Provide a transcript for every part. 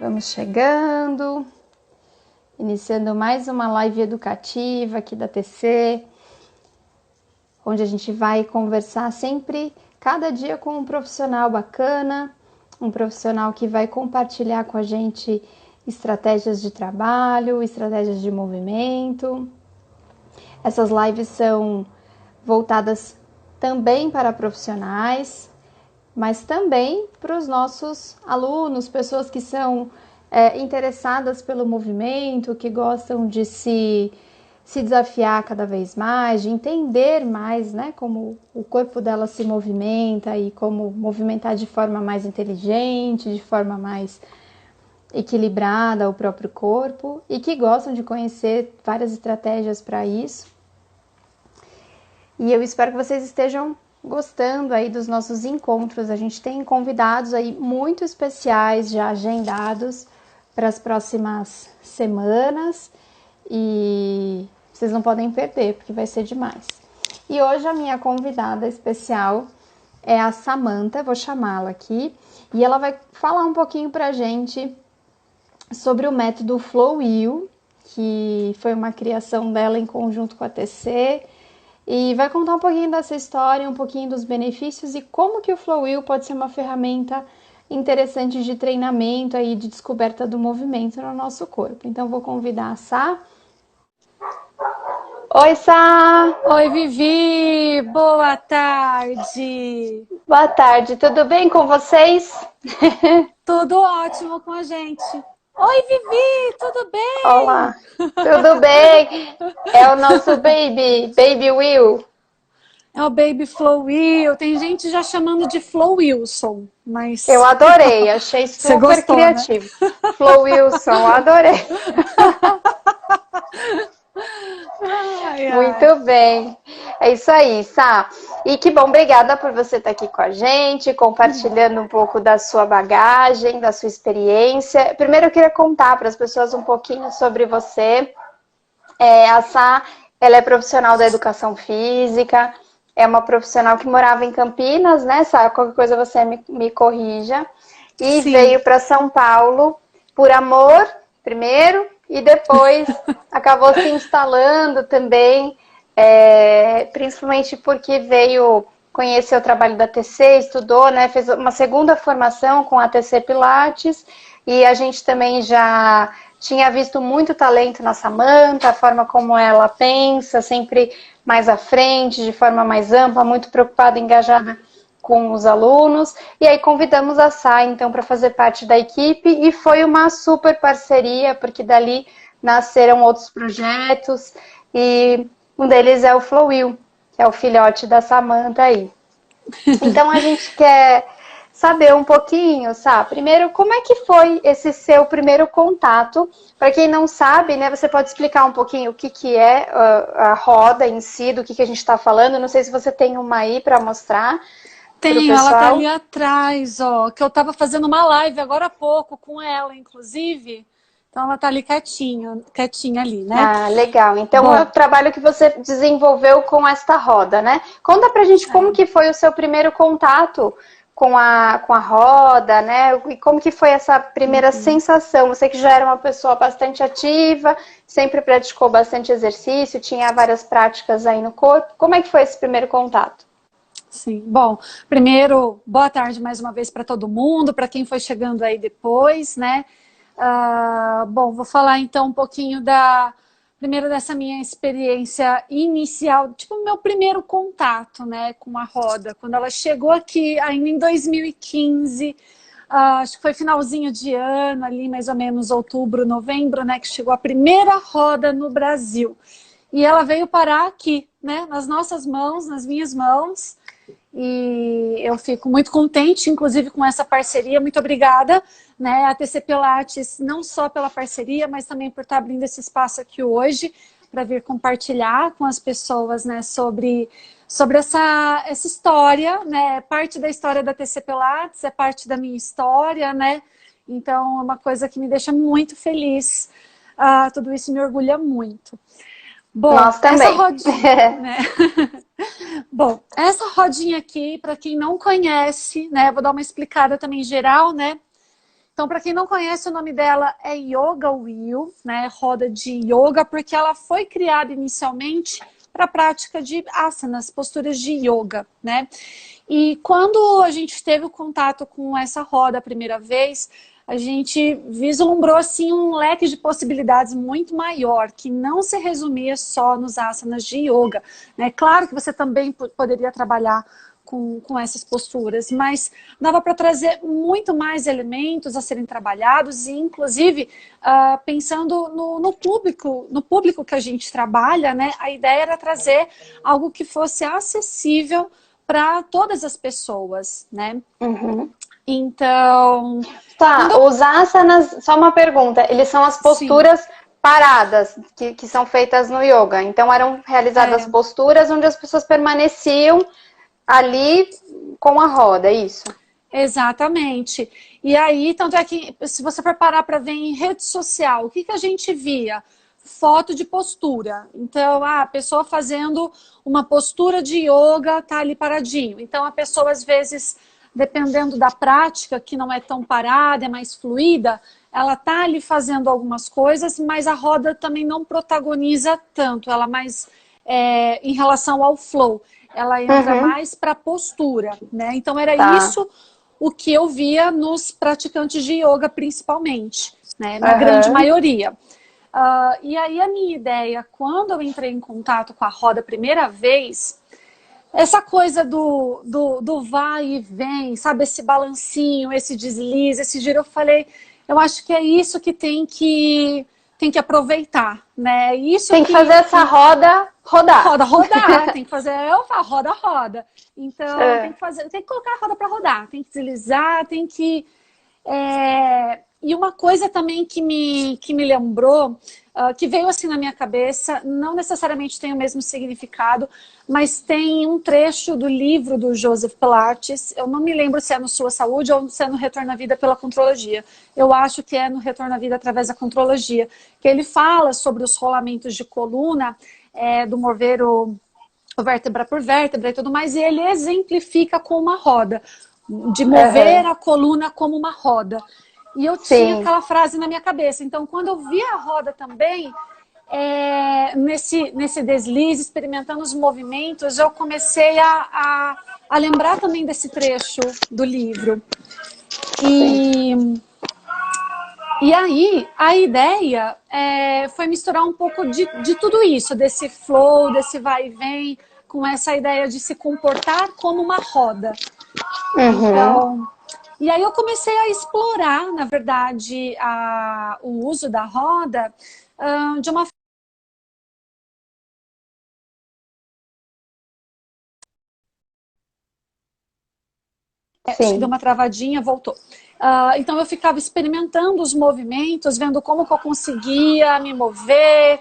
Vamos chegando, iniciando mais uma live educativa aqui da TC, onde a gente vai conversar sempre, cada dia com um profissional bacana, um profissional que vai compartilhar com a gente estratégias de trabalho, estratégias de movimento. Essas lives são voltadas também para profissionais, mas também para os nossos alunos, pessoas que são interessadas pelo movimento, que gostam de se desafiar cada vez mais, de entender mais, né, como o corpo dela se movimenta e como movimentar de forma mais inteligente, de forma mais equilibrada o próprio corpo, e que gostam de conhecer várias estratégias para isso. E eu espero que vocês estejam gostando aí dos nossos encontros. A gente tem convidados aí muito especiais já agendados para as próximas semanas e vocês não podem perder, porque vai ser demais. E hoje a minha convidada especial é a Samantha, vou chamá-la aqui, e ela vai falar um pouquinho para a gente sobre o método Flowwheel, que foi uma criação dela em conjunto com a TC, e vai contar um pouquinho dessa história, um pouquinho dos benefícios e como que o Flowwheel pode ser uma ferramenta interessante de treinamento e de descoberta do movimento no nosso corpo. Então, vou convidar a Sá. Oi, Sá! Oi, Vivi! Boa tarde! Boa tarde, tudo bem com vocês? Tudo ótimo com a gente. Oi, Vivi! Tudo bem? Olá, tudo bem? É o nosso Baby Will. É o Baby Flowwheel. Tem gente já chamando de Flow Wilson, mas... Eu adorei, achei Você super gostou, criativo. Né? Flow Wilson, adorei. Muito bem. É isso aí, Sá. E que bom, obrigada por você estar aqui com a gente, compartilhando um pouco da sua bagagem, da sua experiência. Primeiro eu queria contar para as pessoas um pouquinho sobre você. A Sá, ela é profissional da educação física, é uma profissional que morava em Campinas, né, Sá? Qualquer coisa você me corrija. E Sim. veio para São Paulo por amor, primeiro, e depois acabou se instalando também, principalmente porque veio conhecer o trabalho da TC, estudou, né, fez uma segunda formação com a TC Pilates, e a gente também já tinha visto muito talento na Samantha, a forma como ela pensa, sempre mais à frente, de forma mais ampla, muito preocupada e engajada com os alunos, e aí convidamos a Sá, então, para fazer parte da equipe, e foi uma super parceria, porque dali nasceram outros projetos, e um deles é o Flowwheel, que é o filhote da Samantha aí. Então, a gente quer saber um pouquinho, Sá, primeiro, como é que foi esse seu primeiro contato? Para quem não sabe, né, você pode explicar um pouquinho o que é a roda em si, do que a gente está falando? Não sei se você tem uma aí para mostrar. Tenho, ela tá ali atrás, ó, que eu tava fazendo uma live agora há pouco com ela, inclusive. Então ela tá ali quietinha ali, né? Ah, legal. Então é o trabalho que você desenvolveu com esta roda, né? Conta pra gente como que foi o seu primeiro contato com a roda, né? E como que foi essa primeira sensação? Você que já era uma pessoa bastante ativa, sempre praticou bastante exercício, tinha várias práticas aí no corpo. Como é que foi esse primeiro contato? Sim, bom, primeiro, boa tarde mais uma vez para todo mundo, para quem foi chegando aí depois, né? Bom, vou falar então um pouquinho primeiro dessa minha experiência inicial, tipo meu primeiro contato, né, com a roda, quando ela chegou aqui ainda em 2015, acho que foi finalzinho de ano, ali mais ou menos outubro, novembro, né, que chegou a primeira roda no Brasil. E ela veio parar aqui, né, nas nossas mãos, nas minhas mãos, e eu fico muito contente, inclusive, com essa parceria. Muito obrigada, né, a TC Pilates, não só pela parceria, mas também por estar abrindo esse espaço aqui hoje, para vir compartilhar com as pessoas, né, sobre essa história, né, parte da história da TC Pilates, é parte da minha história, né, então é uma coisa que me deixa muito feliz, tudo isso me orgulha muito. Bom, nós também. Essa rodinha, né? Bom, essa rodinha aqui, para quem não conhece, né, vou dar uma explicada também geral, né? Então, para quem não conhece, o nome dela é Yoga Wheel, né? Roda de yoga, porque ela foi criada inicialmente para a prática de asanas, posturas de yoga, né? E quando a gente teve o contato com essa roda a primeira vez, a gente vislumbrou assim um leque de possibilidades muito maior, que não se resumia só nos asanas de yoga, né? Claro que você também poderia trabalhar com essas posturas, mas dava para trazer muito mais elementos a serem trabalhados e, inclusive, pensando no público que a gente trabalha, né? A ideia era trazer algo que fosse acessível para todas as pessoas, né? Uhum. Então... Tá, os asanas, só uma pergunta, eles são as posturas paradas que são feitas no yoga. Então eram realizadas posturas onde as pessoas permaneciam ali com a roda, é isso? Exatamente. E aí, tanto é que, se você for parar para ver em rede social, o que a gente via? Foto de postura. Então, a pessoa fazendo uma postura de yoga, tá ali paradinho. Então, a pessoa, às vezes, dependendo da prática, que não é tão parada, é mais fluida, ela tá ali fazendo algumas coisas, mas a roda também não protagoniza tanto, ela mais em relação ao flow. Ela entra mais para postura, né? Então era isso o que eu via nos praticantes de yoga, principalmente, né? Na grande maioria. E aí a minha ideia, quando eu entrei em contato com a roda a primeira vez, essa coisa do vai e vem, sabe? Esse balancinho, esse deslize, esse giro, eu falei, eu acho que é isso que tem que aproveitar, né? Isso tem que fazer essa roda rodar. Roda, rodar, tem que fazer, eu falo, roda, roda. Então, tem que colocar a roda para rodar, tem que deslizar, tem que... E uma coisa também que me lembrou, que veio assim na minha cabeça, não necessariamente tem o mesmo significado, mas tem um trecho do livro do Joseph Pilates, eu não me lembro se é no Sua Saúde ou se é no Retorno à Vida pela Contrologia. Eu acho que é no Retorno à Vida através da Contrologia, que ele fala sobre os rolamentos de coluna, do mover o vértebra por vértebra e tudo mais, e ele exemplifica com uma roda, de mover a coluna como uma roda. E eu tinha aquela frase na minha cabeça. Então, quando eu vi a roda também, nesse deslize, experimentando os movimentos, eu comecei a lembrar também desse trecho do livro. E aí, a ideia foi misturar um pouco de tudo isso, desse flow, desse vai e vem, com essa ideia de se comportar como uma roda. Então, e aí eu comecei a explorar, na verdade, o uso da roda de uma acho que deu uma travadinha, voltou. Então eu ficava experimentando os movimentos, vendo como que eu conseguia me mover,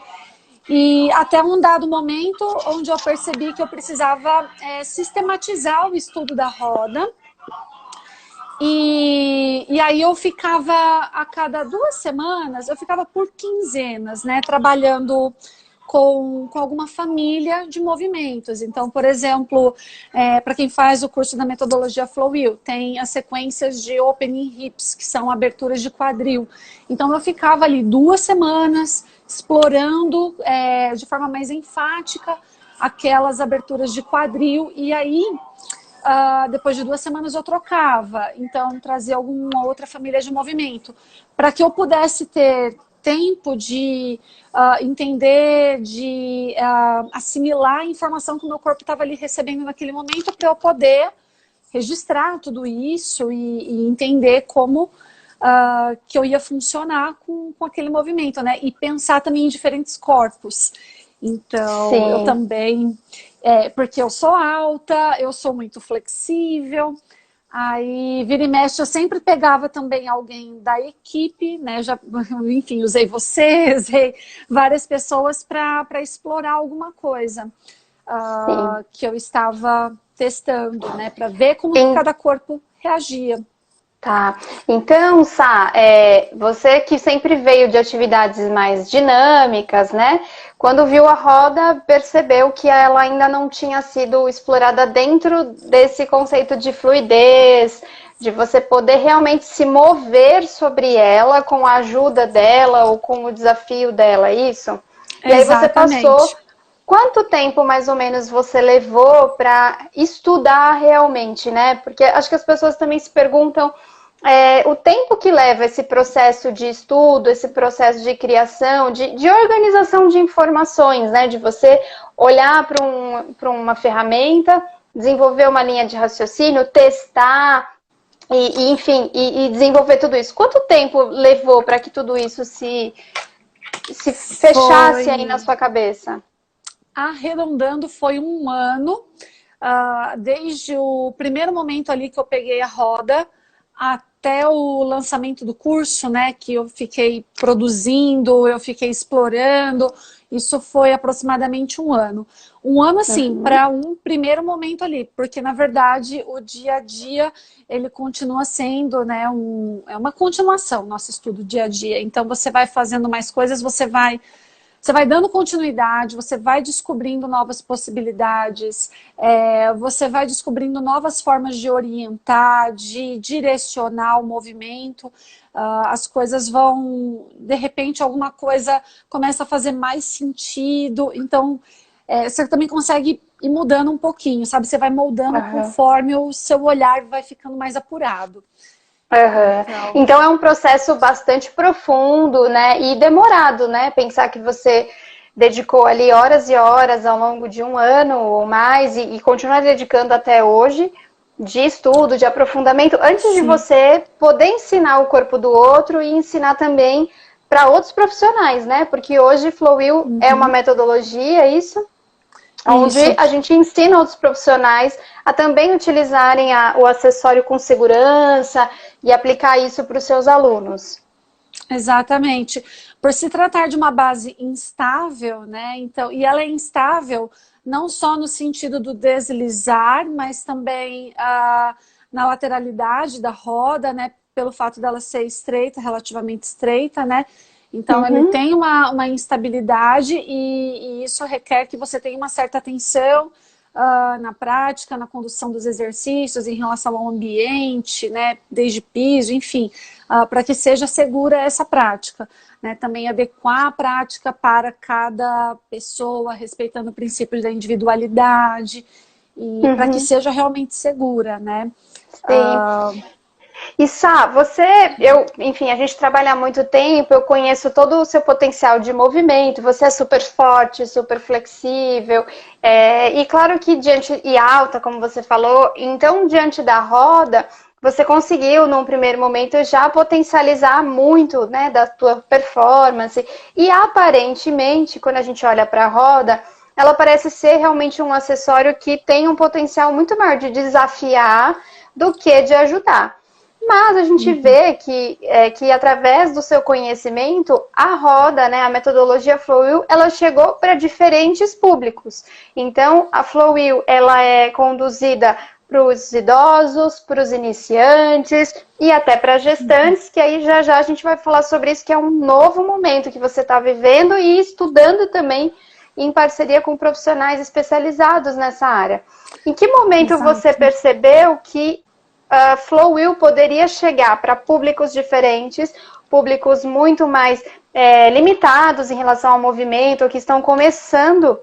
e até um dado momento onde eu percebi que eu precisava sistematizar o estudo da roda. E aí eu ficava, a cada 2 semanas, eu ficava por quinzenas, né, trabalhando com alguma família de movimentos. Então, por exemplo, para quem faz o curso da metodologia Flowwheel, tem as sequências de opening hips, que são aberturas de quadril. Então, eu ficava ali 2 semanas explorando de forma mais enfática aquelas aberturas de quadril, e aí, depois de 2 semanas eu trocava, então trazia alguma outra família de movimento, para que eu pudesse ter tempo de entender, de assimilar a informação que o meu corpo estava ali recebendo naquele momento, para eu poder registrar tudo isso e entender como que eu ia funcionar com aquele movimento, né? E pensar também em diferentes corpos. Então, eu também, porque eu sou alta, eu sou muito flexível, aí vira e mexe eu sempre pegava também alguém da equipe, né? Enfim, usei você, usei várias pessoas para explorar alguma coisa que eu estava testando, né? Para ver como cada corpo reagia. Tá, então, Sá, você que sempre veio de atividades mais dinâmicas, né? Quando viu a roda, percebeu que ela ainda não tinha sido explorada dentro desse conceito de fluidez, de você poder realmente se mover sobre ela com a ajuda dela ou com o desafio dela, é isso? E aí você passou... Quanto tempo, mais ou menos, você levou para estudar realmente, né? Porque acho que as pessoas também se perguntam o tempo que leva esse processo de estudo, esse processo de criação, de organização de informações, né? De você olhar para uma ferramenta, desenvolver uma linha de raciocínio, testar, enfim, desenvolver tudo isso. Quanto tempo levou para que tudo isso se fechasse aí na sua cabeça? Arredondando, foi um ano, desde o primeiro momento ali que eu peguei a roda até o lançamento do curso, né, que eu fiquei produzindo, eu fiquei explorando, isso foi aproximadamente um ano. Um ano, assim, para um primeiro momento ali, porque, na verdade, o dia a dia, ele continua sendo, né, é uma continuação, nosso estudo dia a dia. Então, você vai fazendo mais coisas, você vai dando continuidade, você vai descobrindo novas possibilidades, você vai descobrindo novas formas de orientar, de direcionar o movimento, as coisas vão, de repente, alguma coisa começa a fazer mais sentido, então você também consegue ir mudando um pouquinho, sabe? Você vai moldando conforme o seu olhar vai ficando mais apurado. Então é um processo bastante profundo, né, e demorado, né, pensar que você dedicou ali horas e horas ao longo de um ano ou mais e continua dedicando até hoje de estudo, de aprofundamento, antes de você poder ensinar o corpo do outro e ensinar também para outros profissionais, né, porque hoje Flowil é uma metodologia, isso? Onde a gente ensina outros profissionais a também utilizarem o acessório com segurança e aplicar isso para os seus alunos. Exatamente. Por se tratar de uma base instável, né? Então, e ela é instável não só no sentido do deslizar, mas também na lateralidade da roda, né? Pelo fato dela ser estreita, relativamente estreita, né? Então, ele tem uma instabilidade e isso requer que você tenha uma certa atenção na prática, na condução dos exercícios, em relação ao ambiente, né, desde piso, enfim, para que seja segura essa prática. Né? Também adequar a prática para cada pessoa, respeitando o princípio da individualidade, e para que seja realmente segura, né? Sim. E Sá, enfim, a gente trabalha há muito tempo, eu conheço todo o seu potencial de movimento, você é super forte, super flexível, e claro que e alta, como você falou, então diante da roda, você conseguiu, num primeiro momento, já potencializar muito, né, da tua performance, e aparentemente, quando a gente olha para a roda, ela parece ser realmente um acessório que tem um potencial muito maior de desafiar do que de ajudar. Mas a gente vê que através do seu conhecimento, a roda, né, a metodologia Flowil, ela chegou para diferentes públicos. Então, a Flowil, ela é conduzida para os idosos, para os iniciantes e até para gestantes, que aí já a gente vai falar sobre isso, que é um novo momento que você está vivendo e estudando também em parceria com profissionais especializados nessa área. Em que momento você percebeu que Flowil poderia chegar para públicos diferentes, públicos muito mais limitados em relação ao movimento, ou que estão começando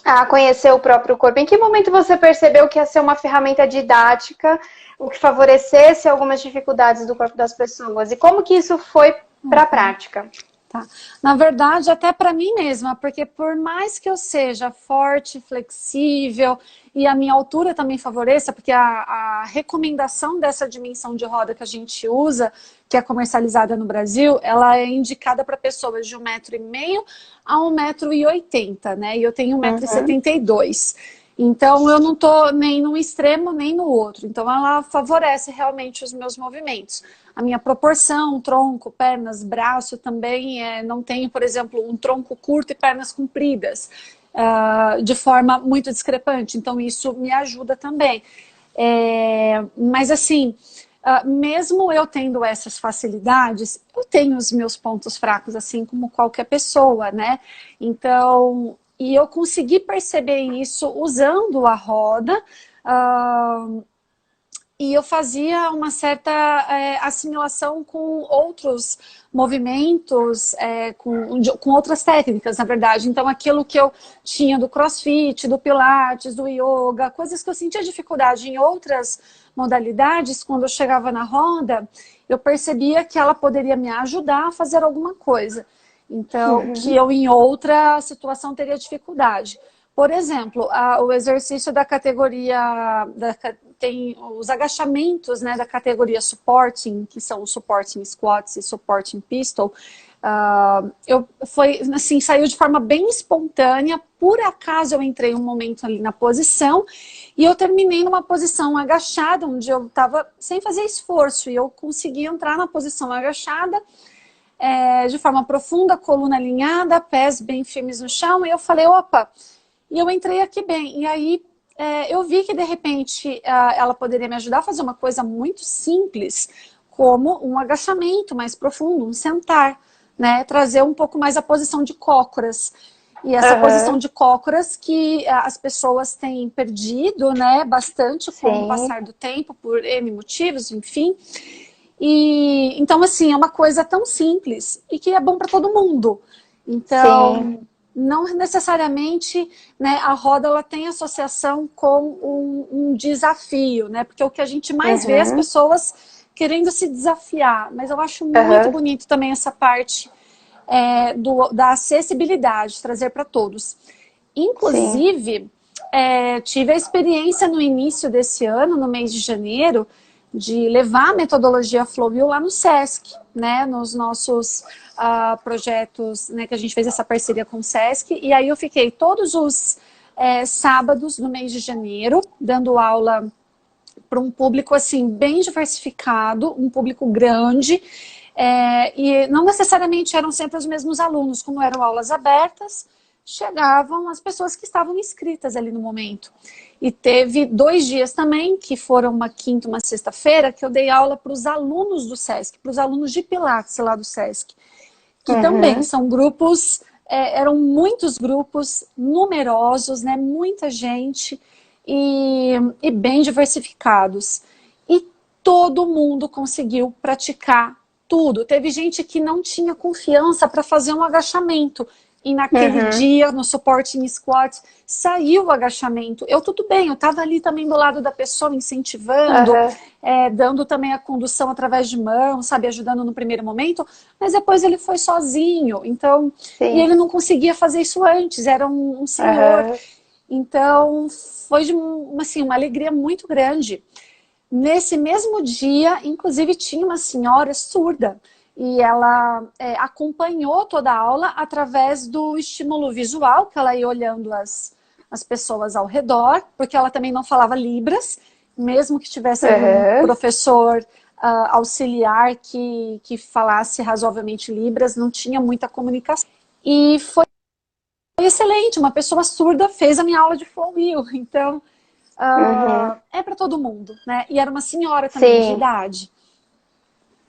a conhecer o próprio corpo? Em que momento você percebeu que ia ser uma ferramenta didática, o que favorecesse algumas dificuldades do corpo das pessoas? E como que isso foi para a prática? Tá. Na verdade, até para mim mesma, porque por mais que eu seja forte, flexível e a minha altura também favoreça, porque a recomendação dessa dimensão de roda que a gente usa, que é comercializada no Brasil, ela é indicada para pessoas de 1,5 m a 1,80 m, né? E eu tenho 1,72 m. Então, eu não estou nem num extremo, nem no outro. Então, ela favorece realmente os meus movimentos. A minha proporção, tronco, pernas, braço também, não tenho, por exemplo, um tronco curto e pernas compridas, de forma muito discrepante. Então, isso me ajuda também. Mas, assim, mesmo eu tendo essas facilidades, eu tenho os meus pontos fracos, assim como qualquer pessoa, né? Então... E eu consegui perceber isso usando a roda e eu fazia uma certa assimilação com outros movimentos, com outras técnicas, na verdade. Então, aquilo que eu tinha do CrossFit, do Pilates, do Yoga, coisas que eu sentia dificuldade em outras modalidades, quando eu chegava na roda, eu percebia que ela poderia me ajudar a fazer alguma coisa. Então, que eu em outra situação teria dificuldade. Por exemplo, o exercício da categoria, tem os agachamentos, né, da categoria supporting, que são os supporting squats e supporting pistol, foi assim, saiu de forma bem espontânea. Por acaso eu entrei um momento ali na posição e eu terminei numa posição agachada, onde eu estava sem fazer esforço, e eu consegui entrar na posição agachada, de forma profunda, coluna alinhada, pés bem firmes no chão, e eu falei, opa, e eu entrei aqui bem. E aí eu vi que de repente ela poderia me ajudar a fazer uma coisa muito simples, como um agachamento mais profundo, um sentar, né? Trazer um pouco mais a posição de cócoras. E essa posição de cócoras que as pessoas têm perdido, né, bastante com o passar do tempo, por N motivos, enfim. E então, assim, é uma coisa tão simples e que é bom para todo mundo. Então, não necessariamente, né, a roda ela tem associação com um desafio, né? Porque o que a gente mais vê é as pessoas querendo se desafiar. Mas eu acho muito bonito também essa parte da acessibilidade, trazer para todos. Inclusive, tive a experiência no início desse ano, no mês de janeiro, de levar a metodologia Flowwheel lá no Sesc, né, nos nossos projetos, né, que a gente fez essa parceria com o Sesc, e aí eu fiquei todos os sábados do mês de janeiro, dando aula para um público assim, bem diversificado, um público grande, e não necessariamente eram sempre os mesmos alunos, como eram aulas abertas, chegavam as pessoas que estavam inscritas ali no momento. E teve 2 dias também, que foram uma quinta e uma sexta-feira, que eu dei aula para os alunos do Sesc, para os alunos de Pilates lá do Sesc, que também são grupos, eram muitos grupos numerosos, né, muita gente e bem diversificados. E todo mundo conseguiu praticar tudo. Teve gente que não tinha confiança para fazer um agachamento. E naquele dia, no supporting squat, saiu o agachamento. Tudo bem, eu estava ali também do lado da pessoa, incentivando, dando também a condução através de mão, sabe, ajudando no primeiro momento, mas depois ele foi sozinho, então, e ele não conseguia fazer isso antes, era um senhor. Então, foi assim, uma alegria muito grande. Nesse mesmo dia, inclusive, tinha uma senhora surda, e ela acompanhou toda a aula através do estímulo visual, que ela ia olhando as pessoas ao redor, porque ela também não falava Libras, mesmo que tivesse um professor auxiliar que falasse razoavelmente Libras, não tinha muita comunicação. E foi excelente, uma pessoa surda fez a minha aula de Flowwheel, então é para todo mundo, né? E era uma senhora também de idade.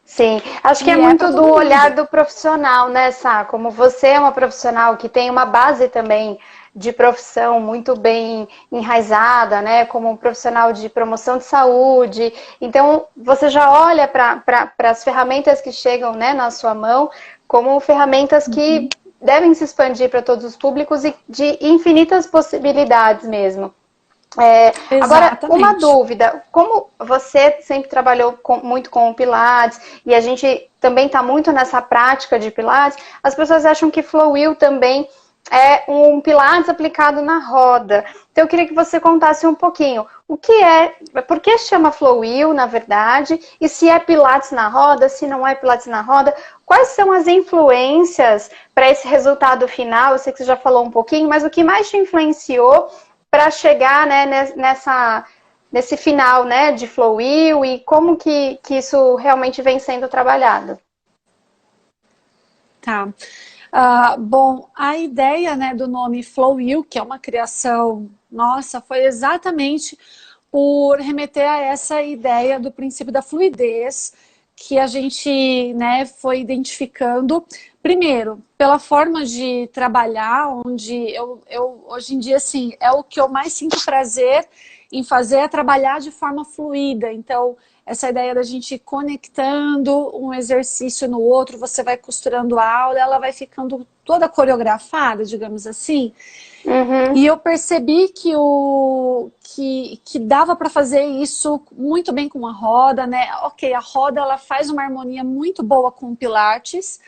Sim, acho que é muito do olhar do profissional, né, Sá? Como você é uma profissional que tem uma base também de profissão muito bem enraizada, né, como um profissional de promoção de saúde, então você já olha para as ferramentas que chegam, né, na sua mão como ferramentas que devem se expandir para todos os públicos e de infinitas possibilidades mesmo. Agora, uma dúvida, como você sempre trabalhou muito com o Pilates e a gente também está muito nessa prática de Pilates, as pessoas acham que Flowwheel também é um Pilates aplicado na roda. Então eu queria que você contasse um pouquinho o que por que chama Flowwheel, na verdade, e se é Pilates na roda, se não é Pilates na roda, quais são as influências para esse resultado final? Eu sei que você já falou um pouquinho, mas o que mais te influenciou para chegar, né, nesse final, né, de Flowwheel e como que isso realmente vem sendo trabalhado? Tá. Bom, a ideia, né, do nome Flowwheel, que é uma criação nossa, foi exatamente por remeter a essa ideia do princípio da fluidez que a gente, né, foi identificando. Primeiro, pela forma de trabalhar, onde eu hoje em dia, assim, é o que eu mais sinto prazer em fazer é trabalhar de forma fluida. Então, essa ideia da gente ir conectando um exercício no outro, você vai costurando a aula, ela vai ficando toda coreografada, digamos assim. Uhum. E eu percebi que dava para fazer isso muito bem com a roda, né? Ok, a roda ela faz uma harmonia muito boa com o Pilates,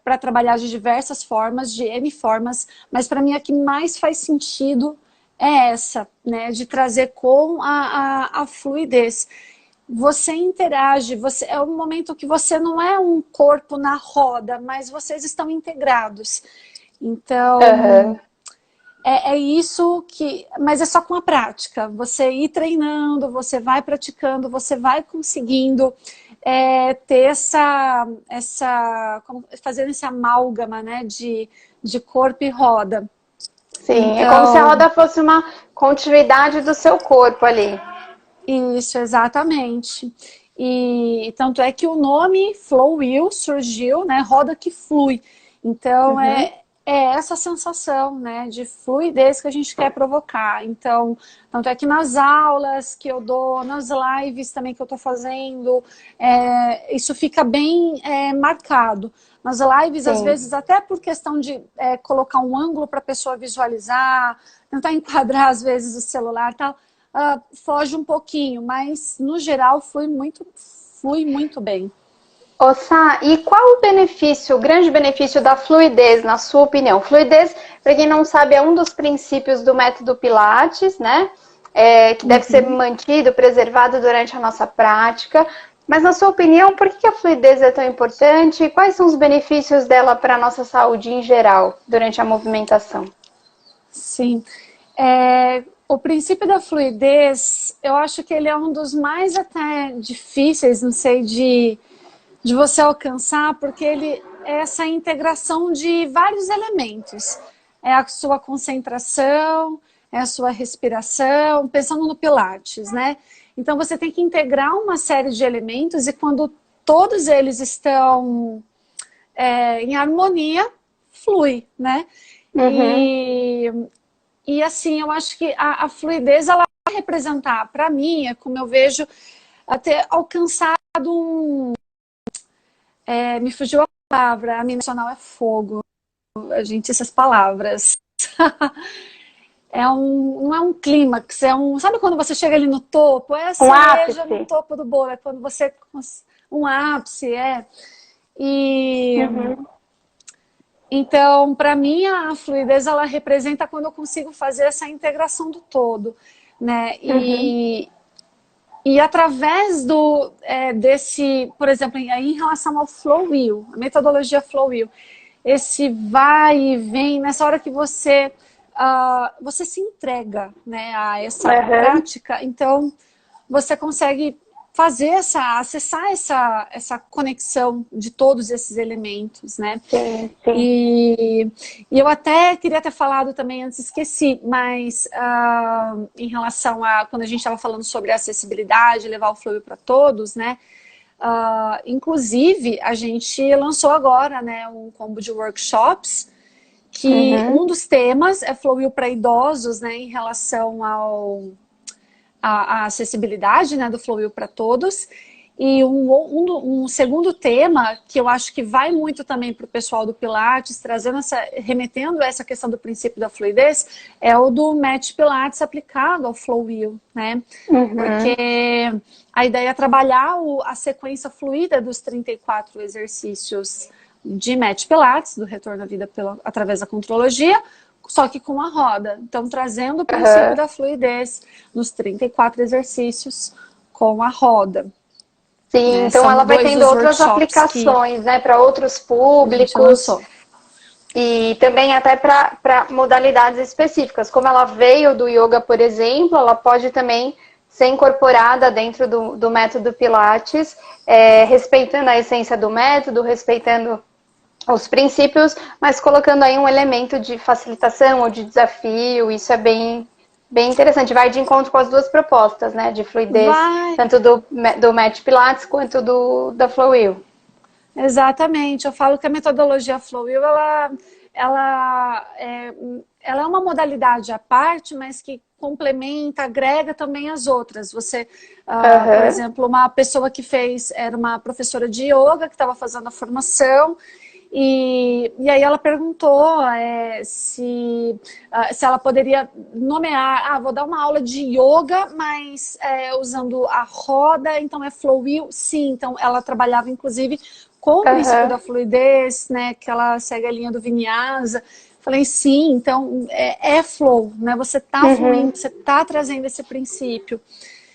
para trabalhar de diversas formas, de N formas, mas para mim a que mais faz sentido é essa, né? De trazer com a fluidez. Você interage, é um momento que você não é um corpo na roda, mas vocês estão integrados. Então, Uhum. é isso que... Mas é só com a prática. Você ir treinando, você vai praticando, você vai conseguindo ter fazendo esse amálgama, né, de corpo e roda. Sim, é como se a Então, roda fosse uma continuidade do seu corpo ali. isso, exatamente. E tanto é que o nome Flow Wheel surgiu, né, roda que flui. Então, Uhum. é essa sensação, né, de fluidez que a gente quer provocar. Então, tanto é que nas aulas que eu dou, nas lives também que eu estou fazendo, isso fica bem marcado. Nas lives, às Sim. vezes, até por questão de colocar um ângulo para a pessoa visualizar, tentar enquadrar, às vezes, o celular e tal, foge um pouquinho, mas, no geral, flui muito bem. Ô, Sá, e qual o benefício, o grande benefício da fluidez, na sua opinião? Fluidez, para quem não sabe, é um dos princípios do método Pilates, né? Que deve ser Uhum. mantido, preservado durante a nossa prática. Mas, na sua opinião, por que a fluidez é tão importante e quais são os benefícios dela para a nossa saúde em geral, durante a movimentação? Sim. O princípio da fluidez, eu acho que ele é um dos mais até difíceis, não sei, de você alcançar, porque ele é essa integração de vários elementos. É a sua concentração, é a sua respiração, pensando no Pilates, né? Então você tem que integrar uma série de elementos e quando todos eles estão em harmonia, flui, né? Uhum. E, e assim, eu acho que a fluidez, ela vai representar, para mim, é como eu vejo, até alcançado me fugiu a palavra, a minha nacional é fogo. A gente, essas palavras. Não é um clímax, sabe quando você chega ali no topo? É a Um cereja no ápice. topo do bolo, é quando você, um ápice, E Uhum. então, para mim, a fluidez, ela representa quando eu consigo fazer essa integração do todo, né? Uhum. E através desse, por exemplo, em relação ao Flow Wheel, a metodologia Flow Wheel, esse vai e vem, nessa hora que você se entrega, né, a essa Uhum. prática, então você consegue acessar essa conexão de todos esses elementos, né? Sim, sim. E, e eu até queria ter falado também, antes esqueci, mas em relação a quando a gente estava falando sobre acessibilidade, levar o Flow para todos, né? Inclusive, a gente lançou agora, né, um combo de workshops que Uhum. um dos temas é Flow para idosos, né, em relação à acessibilidade, né, do Flow para todos. E um segundo tema, que eu acho que vai muito também para o pessoal do Pilates, remetendo a essa questão do princípio da fluidez, é o do Match Pilates aplicado ao Flow Wheel, né? Uhum. Porque a ideia é trabalhar a sequência fluida dos 34 exercícios de Match Pilates, do retorno à vida através da contrologia, só que com a roda. Então, trazendo o princípio Uhum. da fluidez nos 34 exercícios com a roda. Sim, Né? então São ela vai dois tendo dos outras workshops que aplicações, né, para outros a gente públicos lançou. e também até para modalidades específicas. Como ela veio do yoga, por exemplo, ela pode também ser incorporada dentro do método Pilates, respeitando a essência do método, respeitando os princípios, mas colocando aí um elemento de facilitação ou de desafio. Isso é bem interessante. Vai de encontro com as duas propostas, né? De fluidez, Vai, tanto do Match Pilates quanto da Flow Wheel. exatamente. Eu falo que a metodologia Flowwheel, ela é uma modalidade à parte, mas que complementa, agrega também as outras. Você, por exemplo, uma pessoa que era uma professora de yoga que estava fazendo a formação, e aí ela perguntou se ela poderia nomear, vou dar uma aula de yoga, mas usando a roda, então é flow wheel? Sim, então ela trabalhava inclusive com o princípio da fluidez, né, que ela segue a linha do Vinyasa. Falei, sim, então é flow, né? Você está fluindo, você está trazendo esse princípio.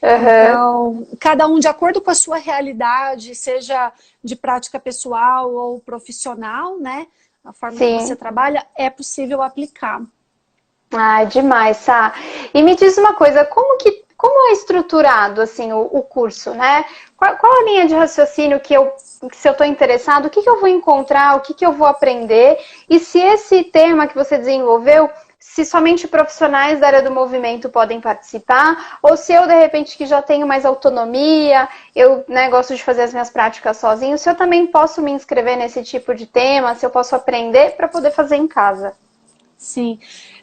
Então, cada um de acordo com a sua realidade, seja de prática pessoal ou profissional, né? A forma que você trabalha, é possível aplicar. Ah, demais, Sá. E me diz uma coisa, como é estruturado assim o curso, né? Qual a linha de raciocínio que se eu estou interessado, o que eu vou encontrar, o que eu vou aprender? E se esse tema que você desenvolveu, se somente profissionais da área do movimento podem participar, ou se eu, de repente, que já tenho mais autonomia, eu, né, gosto de fazer as minhas práticas sozinho, se eu também posso me inscrever nesse tipo de tema, se eu posso aprender para poder fazer em casa. Sim.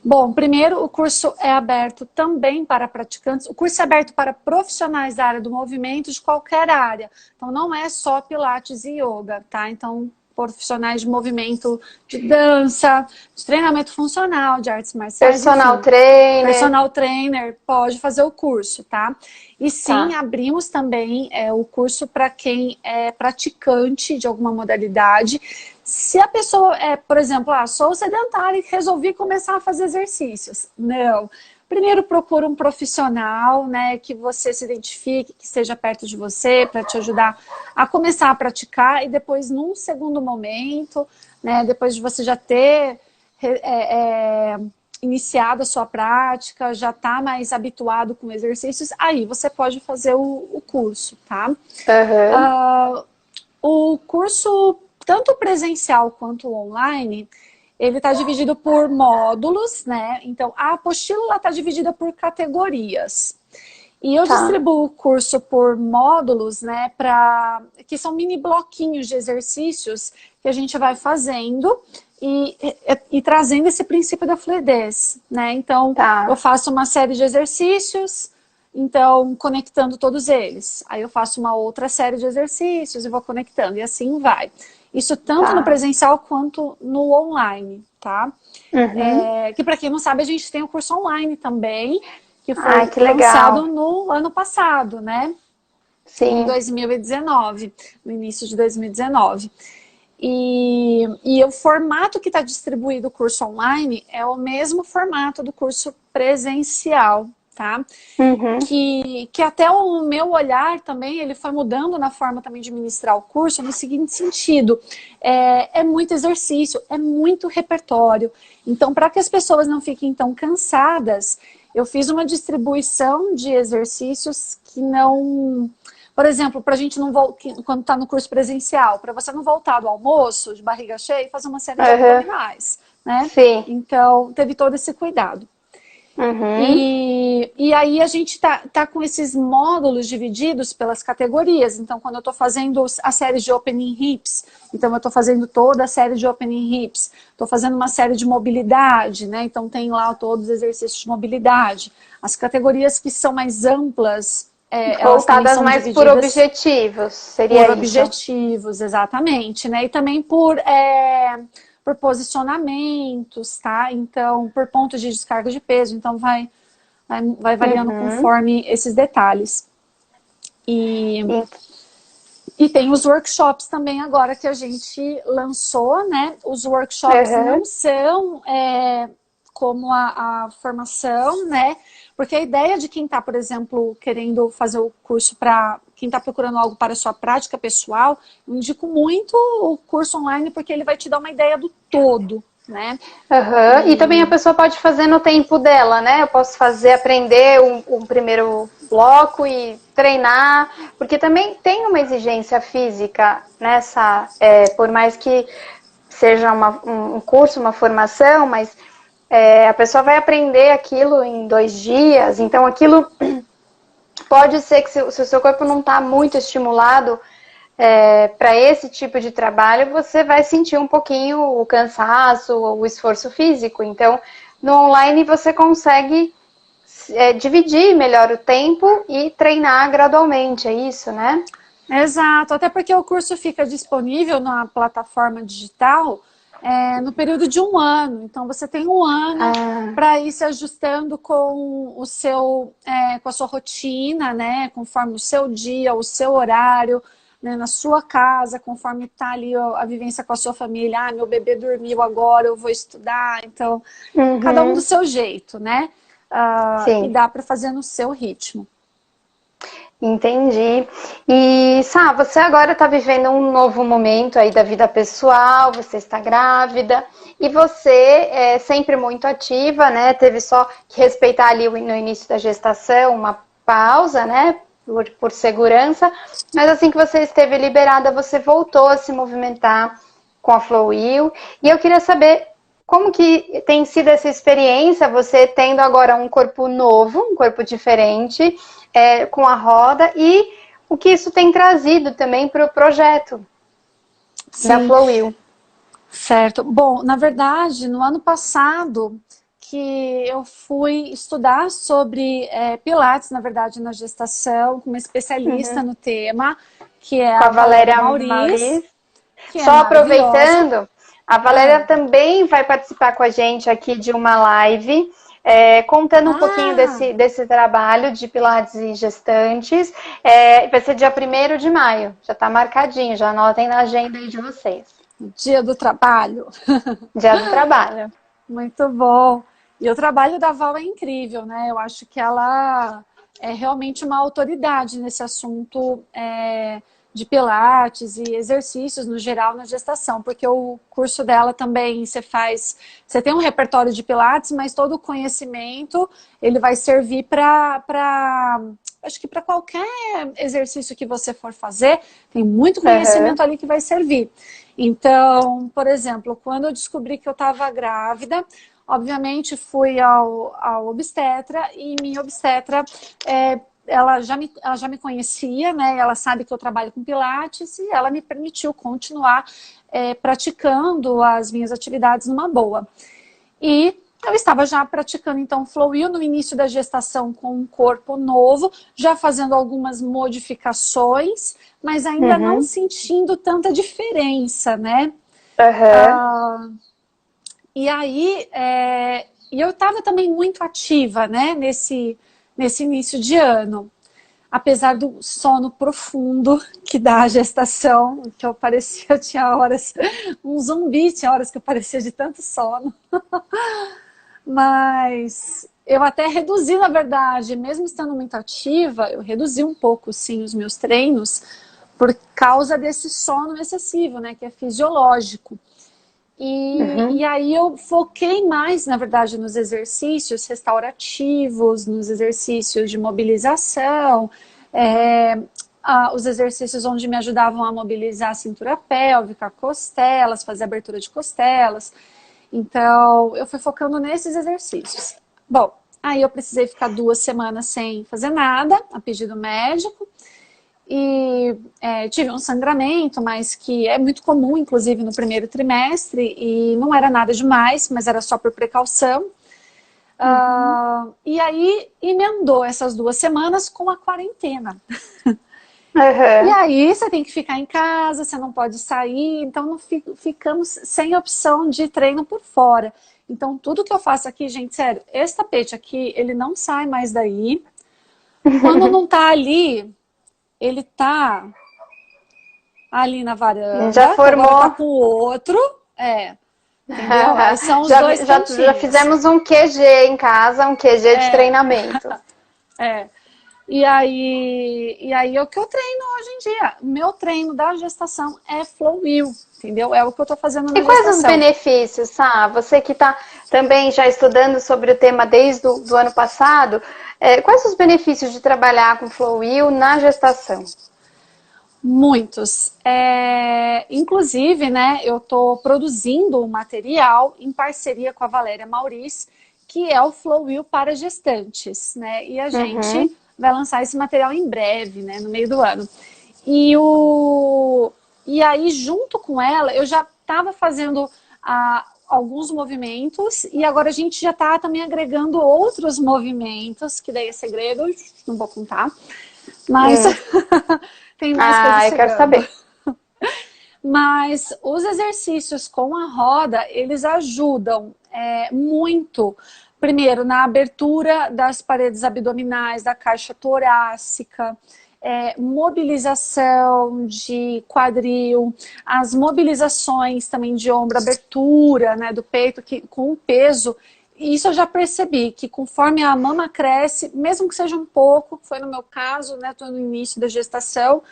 Bom, primeiro, o curso é aberto também para praticantes. O curso é aberto para profissionais da área do movimento, de qualquer área. Então, não é só Pilates e Yoga, tá? Então, profissionais de movimento, de dança, de treinamento funcional, de artes marciais, Personal enfim. trainer. Personal trainer pode fazer o curso, tá? E sim, abrimos também o curso para quem é praticante de alguma modalidade. Se a pessoa por exemplo, sou sedentária e resolvi começar a fazer exercícios. Não. Primeiro procura um profissional, né, que você se identifique, que esteja perto de você, para te ajudar a começar a praticar, e depois, num segundo momento, né, depois de você já ter iniciado a sua prática, já está mais habituado com exercícios, aí você pode fazer o curso, tá? O curso, tanto presencial quanto online, ele está dividido por módulos, né? Então, a apostila está dividida por categorias. E eu distribuo o curso por módulos, né? Que são mini bloquinhos de exercícios que a gente vai fazendo e trazendo esse princípio da fluidez, né? Então, eu faço uma série de exercícios, então, conectando todos eles. Aí eu faço uma outra série de exercícios e vou conectando, e assim vai. Isso tanto no presencial quanto no online, tá? Que para quem não sabe, a gente tem o curso online também, que foi lançado no ano passado, né? Sim. Em 2019, no início de 2019. E o formato que está distribuído o curso online é o mesmo formato do curso presencial, tá? Que até o meu olhar também, ele foi mudando na forma também de ministrar o curso, no seguinte sentido, é muito exercício, é muito repertório. Então, para que as pessoas não fiquem tão cansadas, eu fiz uma distribuição de exercícios que não... Por exemplo, para a gente não voltar, quando está no curso presencial, para você não voltar do almoço, de barriga cheia, e fazer uma série de abdominais, né? Sim. Então, teve todo esse cuidado. E aí a gente tá com esses módulos divididos pelas categorias. Então, quando eu estou fazendo a série de Opening Hips, então eu estou fazendo toda a série de Opening Hips. Estou fazendo uma série de mobilidade, né? Então tem lá todos os exercícios de mobilidade. As categorias que são mais amplas, voltadas mais por objetivos, seria isso? Por objetivos, exatamente, né? E também por posicionamentos, tá? Então, por pontos de descarga de peso. Então, vai variando conforme esses detalhes. E tem os workshops também agora que a gente lançou, né? Os workshops não são como a formação, né? Porque a ideia de quem está, por exemplo, querendo fazer o curso para... Quem está procurando algo para a sua prática pessoal, eu indico muito o curso online, porque ele vai te dar uma ideia do todo, né? E também a pessoa pode fazer no tempo dela, né? Eu posso aprender um primeiro bloco e treinar, porque também tem uma exigência física nessa, por mais que seja um curso, uma formação, mas a pessoa vai aprender aquilo em 2 dias, então aquilo pode ser que se o seu corpo não está muito estimulado para esse tipo de trabalho, você vai sentir um pouquinho o cansaço, o esforço físico. Então, no online você consegue dividir melhor o tempo e treinar gradualmente, é isso, né? Exato, até porque o curso fica disponível na plataforma digital no período de 1 ano. Então você tem 1 ano para ir se ajustando com o seu, com a sua rotina, né? Conforme o seu dia, o seu horário, né? Na sua casa, conforme está ali a vivência com a sua família. Ah, meu bebê dormiu agora, eu vou estudar. Então, cada um do seu jeito, né? E dá para fazer no seu ritmo. Entendi. E, Sá, você agora está vivendo um novo momento aí da vida pessoal, você está grávida, e você é sempre muito ativa, né? Teve só que respeitar ali no início da gestação uma pausa, né? Por segurança, mas assim que você esteve liberada, você voltou a se movimentar com a Flowil. E eu queria saber como que tem sido essa experiência, você tendo agora um corpo novo, um corpo diferente, com a roda, e o que isso tem trazido também para o projeto da Flowil. Certo. Bom, na verdade, no ano passado que eu fui estudar sobre Pilates, na verdade, na gestação, com uma especialista no tema, que é a Valéria Mauriz. Só aproveitando, a Valéria também vai participar com a gente aqui de uma live, contando um pouquinho desse trabalho de Pilates e gestantes. Vai ser dia 1º de maio, já está marcadinho, já anotem na agenda aí de vocês. Dia do trabalho. Dia do trabalho. Muito bom. E o trabalho da Val é incrível, né? Eu acho que ela é realmente uma autoridade nesse assunto de Pilates e exercícios no geral na gestação, porque o curso dela também você tem um repertório de Pilates, mas todo o conhecimento ele vai servir acho que para qualquer exercício que você for fazer, tem muito conhecimento ali que vai servir. Então, por exemplo, quando eu descobri que eu estava grávida, obviamente fui ao obstetra, e minha obstetra, ela já me conhecia, né? Ela sabe que eu trabalho com Pilates, e ela me permitiu continuar praticando as minhas atividades numa boa. E eu estava já praticando, então, Flowil no início da gestação com um corpo novo, já fazendo algumas modificações, mas ainda não sentindo tanta diferença, né? E aí, eu estava também muito ativa, né, nesse início de ano. Apesar do sono profundo que dá a gestação, que eu parecia, tinha horas, um zumbi, tinha horas que eu parecia de tanto sono. Mas eu até reduzi, na verdade, mesmo estando muito ativa, eu reduzi um pouco, sim, os meus treinos, por causa desse sono excessivo, né, que é fisiológico. E aí eu foquei mais, na verdade, nos exercícios restaurativos, nos exercícios de mobilização, os exercícios onde me ajudavam a mobilizar a cintura pélvica, costelas, fazer abertura de costelas. Então, eu fui focando nesses exercícios. Bom, aí eu precisei ficar 2 semanas sem fazer nada, a pedido médico. E tive um sangramento, mas que é muito comum, inclusive no primeiro trimestre, e não era nada demais, mas era só por precaução. E aí emendou essas 2 semanas com a quarentena. E aí você tem que ficar em casa, você não pode sair, então não ficamos sem opção de treino por fora. Então tudo que eu faço aqui, gente, sério, esse tapete aqui, ele não sai mais daí. Quando não tá ali, ele tá ali na varanda, já formou. Agora tá com o outro, entendeu? São os dois cantinhos. Já fizemos um QG em casa, um QG de treinamento. E aí é o que eu treino hoje em dia. Meu treino da gestação é Flowil, entendeu? É o que eu tô fazendo na gestação. E quais os benefícios, Sá? Você que está também já estudando sobre o tema desde o ano passado, quais os benefícios de trabalhar com Flowil na gestação? Muitos. Inclusive, né, eu estou produzindo um material em parceria com a Valéria Mauriz, que é o Flowil para gestantes, né? E a gente vai lançar esse material em breve, né, no meio do ano. E aí, junto com ela, eu já estava fazendo alguns movimentos e agora a gente já está também agregando outros movimentos, que daí é segredo, não vou contar, mas tem mais coisas chegando. Eu quero saber. Mas os exercícios com a roda, eles ajudam muito, primeiro, na abertura das paredes abdominais, da caixa torácica, mobilização de quadril, as mobilizações também de ombro, abertura, né, do peito, que, com o peso. Isso eu já percebi, que conforme a mama cresce, mesmo que seja um pouco, foi no meu caso, né, estou no início da gestação,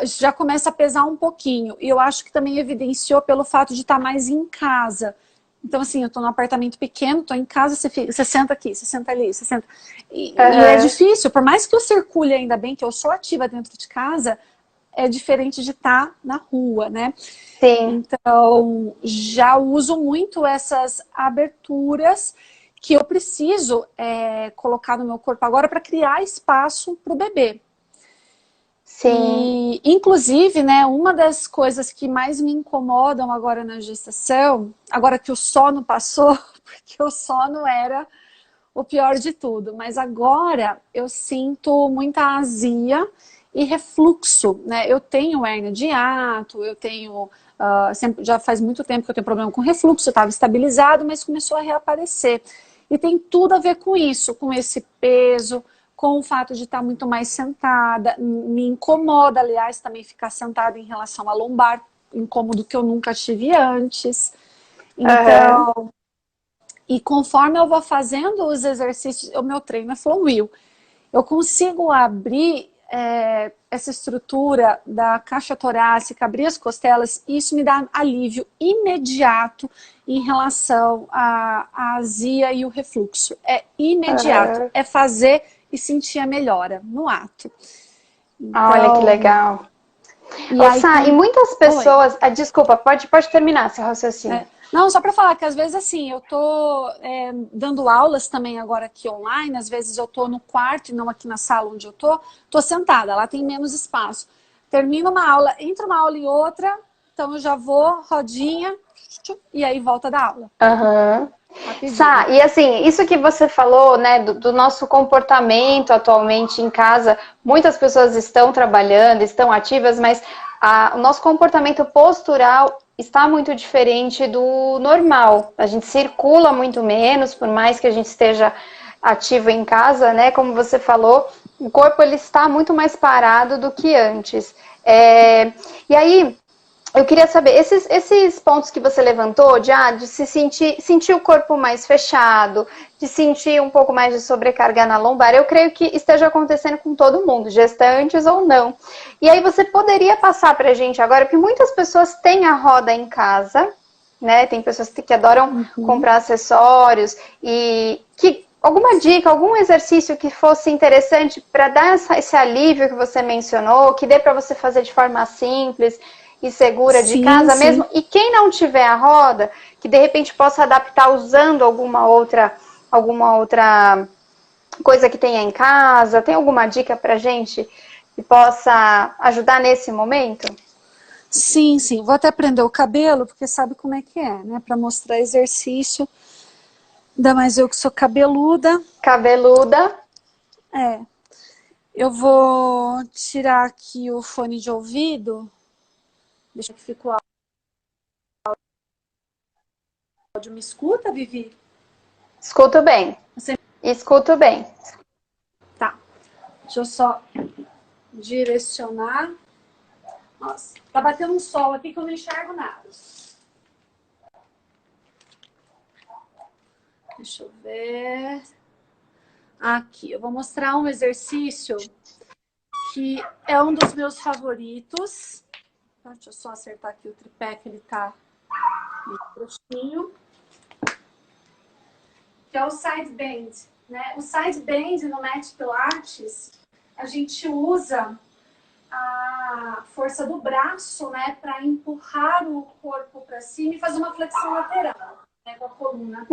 já começa a pesar um pouquinho. E eu acho que também evidenciou pelo fato de estar mais em casa. Então, assim, eu estou num apartamento pequeno, estou em casa, você senta aqui, você senta ali, você senta... E é difícil, por mais que eu circule, ainda bem que eu sou ativa dentro de casa, é diferente de estar na rua, né? Sim. Então, já uso muito essas aberturas que eu preciso colocar no meu corpo agora para criar espaço para o bebê. Sim. E, inclusive, né, uma das coisas que mais me incomodam agora na gestação, agora que o sono passou, porque o sono era o pior de tudo, mas agora eu sinto muita azia e refluxo, né? Eu tenho hérnia de hiato, eu tenho, já faz muito tempo que eu tenho problema com refluxo, estava estabilizado, mas começou a reaparecer. E tem tudo a ver com isso, com esse peso, com o fato de estar muito mais sentada, me incomoda, aliás, também ficar sentada em relação à lombar, incômodo que eu nunca tive antes. Então, e conforme eu vou fazendo os exercícios, o meu treino é flow wheel, eu consigo abrir essa estrutura da caixa torácica, abrir as costelas, e isso me dá alívio imediato em relação à azia e o refluxo. É imediato, é fazer e sentir a melhora no ato. Então, olha que legal. E muitas pessoas... desculpa, pode terminar seu raciocínio. Não, só para falar que às vezes assim, eu tô dando aulas também agora aqui online, às vezes eu tô no quarto e não aqui na sala onde eu tô sentada, lá tem menos espaço. Termina uma aula, entra uma aula e outra, então eu já vou, rodinha, e aí volta da aula. E assim, isso que você falou, né, do nosso comportamento atualmente em casa, muitas pessoas estão trabalhando, estão ativas, mas o nosso comportamento postural está muito diferente do normal. A gente circula muito menos, por mais que a gente esteja ativo em casa, né, como você falou, o corpo ele está muito mais parado do que antes. E aí, eu queria saber, esses pontos que você levantou, de se sentir o corpo mais fechado, de sentir um pouco mais de sobrecarga na lombar, eu creio que esteja acontecendo com todo mundo, gestantes ou não. E aí você poderia passar pra gente agora, porque muitas pessoas têm a roda em casa, né? Tem pessoas que adoram comprar acessórios, e alguma dica, algum exercício que fosse interessante para dar esse alívio que você mencionou, que dê para você fazer de forma simples e segura de casa mesmo, e quem não tiver a roda, que de repente possa adaptar usando alguma outra coisa que tenha em casa. Tem alguma dica pra gente que possa ajudar nesse momento? Sim, vou até prender o cabelo, porque sabe como é que é, né, pra mostrar exercício, ainda mais eu que sou cabeluda. Eu vou tirar aqui o fone de ouvido. Deixa que fique o áudio. Me escuta, Vivi? Escuto bem. Escuto bem. Tá. Deixa eu só direcionar. Nossa, tá batendo um sol aqui que eu não enxergo nada. Deixa eu ver. Aqui, eu vou mostrar um exercício que é um dos meus favoritos. Deixa eu só acertar aqui o tripé, que ele tá meio frouxinho. Que é o side bend, né? O side bend no Mat Pilates, a gente usa a força do braço, né, para empurrar o corpo para cima e fazer uma flexão lateral, né, com a coluna.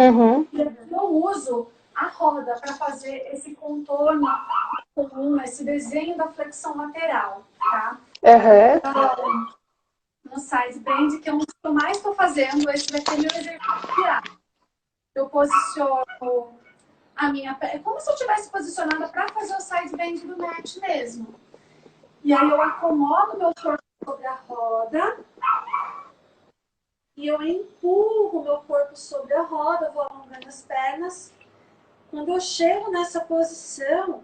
E aqui eu uso a roda para fazer esse contorno da coluna, esse desenho da flexão lateral, tá? Então, no side bend, que é um dos que eu mais estou fazendo. Esse daqui é meu exercício. Eu posiciono a minha perna, é como se eu estivesse posicionada para fazer o side bend do mat mesmo. E aí eu acomodo meu corpo sobre a roda e eu empurro meu corpo sobre a roda, vou alongando as pernas. Quando eu chego nessa posição,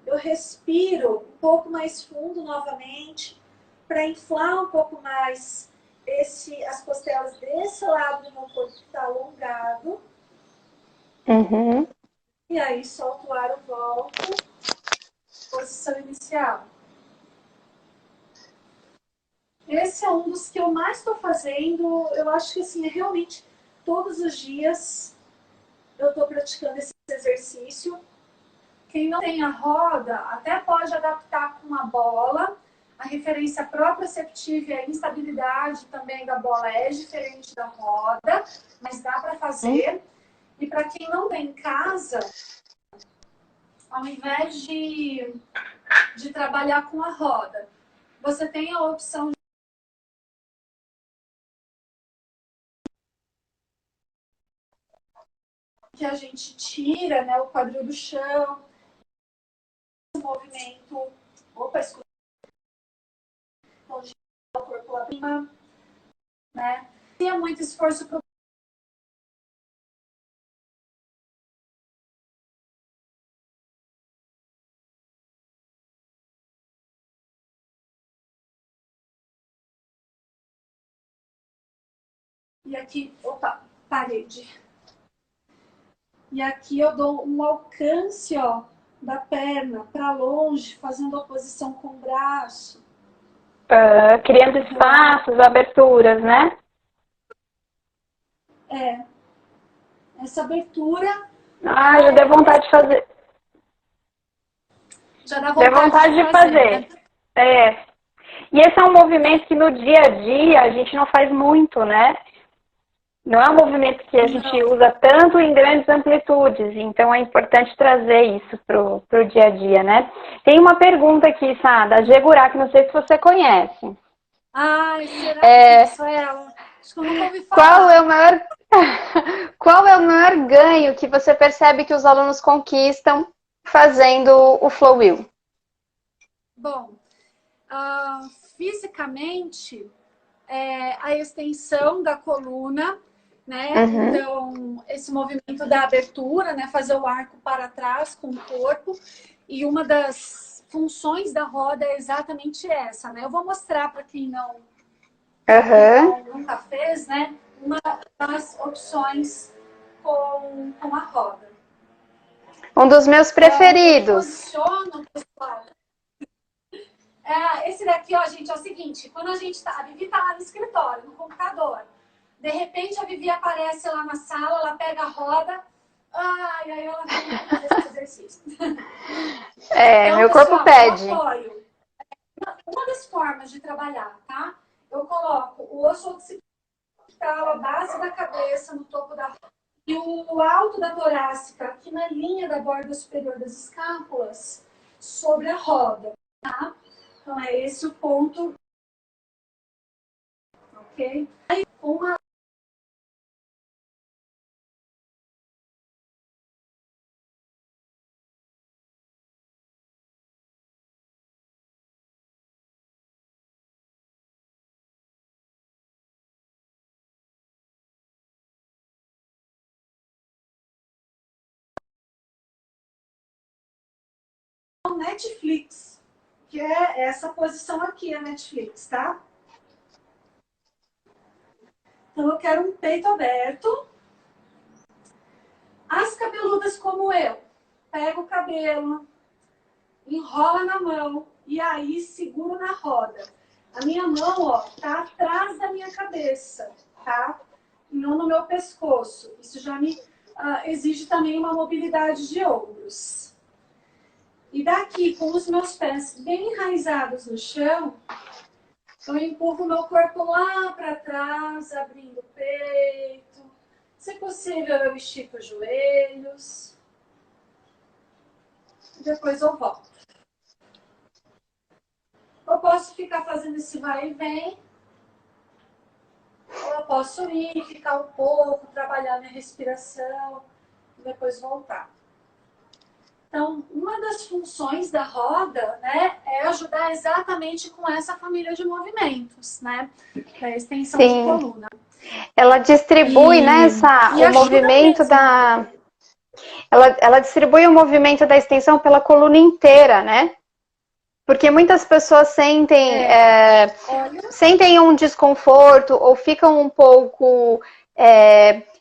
eu respiro um pouco mais fundo novamente para inflar um pouco mais as costelas desse lado do meu corpo que está alongado. Uhum. E aí solto o ar, volto. Posição inicial. Esse é um dos que eu mais estou fazendo. Eu acho que assim, é realmente todos os dias eu estou praticando esse exercício. Quem não tem a roda, até pode adaptar com a bola. A referência proprioceptiva e a instabilidade também da bola é diferente da roda, mas dá para fazer. E para quem não tem em casa, ao invés de trabalhar com a roda, você tem a opção que a gente tira, né, o quadril do chão, o movimento, escuta o corpo lá cima, né? E é muito esforço pro e aqui, opa, parede. E aqui eu dou um alcance, ó, da perna para longe, fazendo oposição com o braço. Criando espaços, aberturas, né? Essa abertura. Ah, já deu vontade de fazer. Já dá Deu vontade de fazer. Né? É. E esse é um movimento que no dia a dia a gente não faz muito, né? Não é um movimento que a gente usa tanto em grandes amplitudes, então é importante trazer isso pro dia a dia, né? Tem uma pergunta aqui, Sá, da Gegurá, que não sei se você conhece. Ai, será que isso é ela? Acho que eu nunca ouvi falar. Qual é o maior ganho que você percebe que os alunos conquistam fazendo o Flow Wheel? Bom, fisicamente, a extensão da coluna, né? Uhum. Então, esse movimento da abertura, né? Fazer o arco para trás com o corpo. E uma das funções da roda é exatamente essa, né? Eu vou mostrar para quem nunca fez, né? Uma das opções com a roda. Um dos meus preferidos. Posiciono, pessoal. Esse daqui, ó, gente, é o seguinte. Quando a gente tá... A Vivi tá lá no escritório, no computador. De repente, a Vivi aparece lá na sala, ela pega a roda. Ai, aí ela vem fazer esse exercício. Então, meu corpo pede. Eu apoio. Uma das formas de trabalhar, tá? Eu coloco o osso occipital, a base da cabeça no topo da roda. E o alto da torácica, aqui na linha da borda superior das escápulas, sobre a roda, tá? Então, é esse o ponto. Ok? Aí, uma Netflix, que é essa posição aqui, a Netflix, tá? Então, eu quero um peito aberto. As cabeludas como eu, pega o cabelo, enrola na mão e aí seguro na roda. A minha mão, ó, tá atrás da minha cabeça, tá? Não no meu pescoço. Isso já me exige também uma mobilidade de ombros. E daqui, com os meus pés bem enraizados no chão, eu empurro meu corpo lá para trás, abrindo o peito. Se possível, eu estico os joelhos. E depois eu volto. Eu posso ficar fazendo esse vai e vem, posso ir, ficar um pouco, trabalhar minha respiração, depois voltar. Então, uma das funções da roda, né, é ajudar exatamente com essa família de movimentos, né, para extensão de coluna. Ela distribui, né, o movimento ela distribui o movimento da extensão pela coluna inteira, né? Porque muitas pessoas sentem um desconforto ou ficam um pouco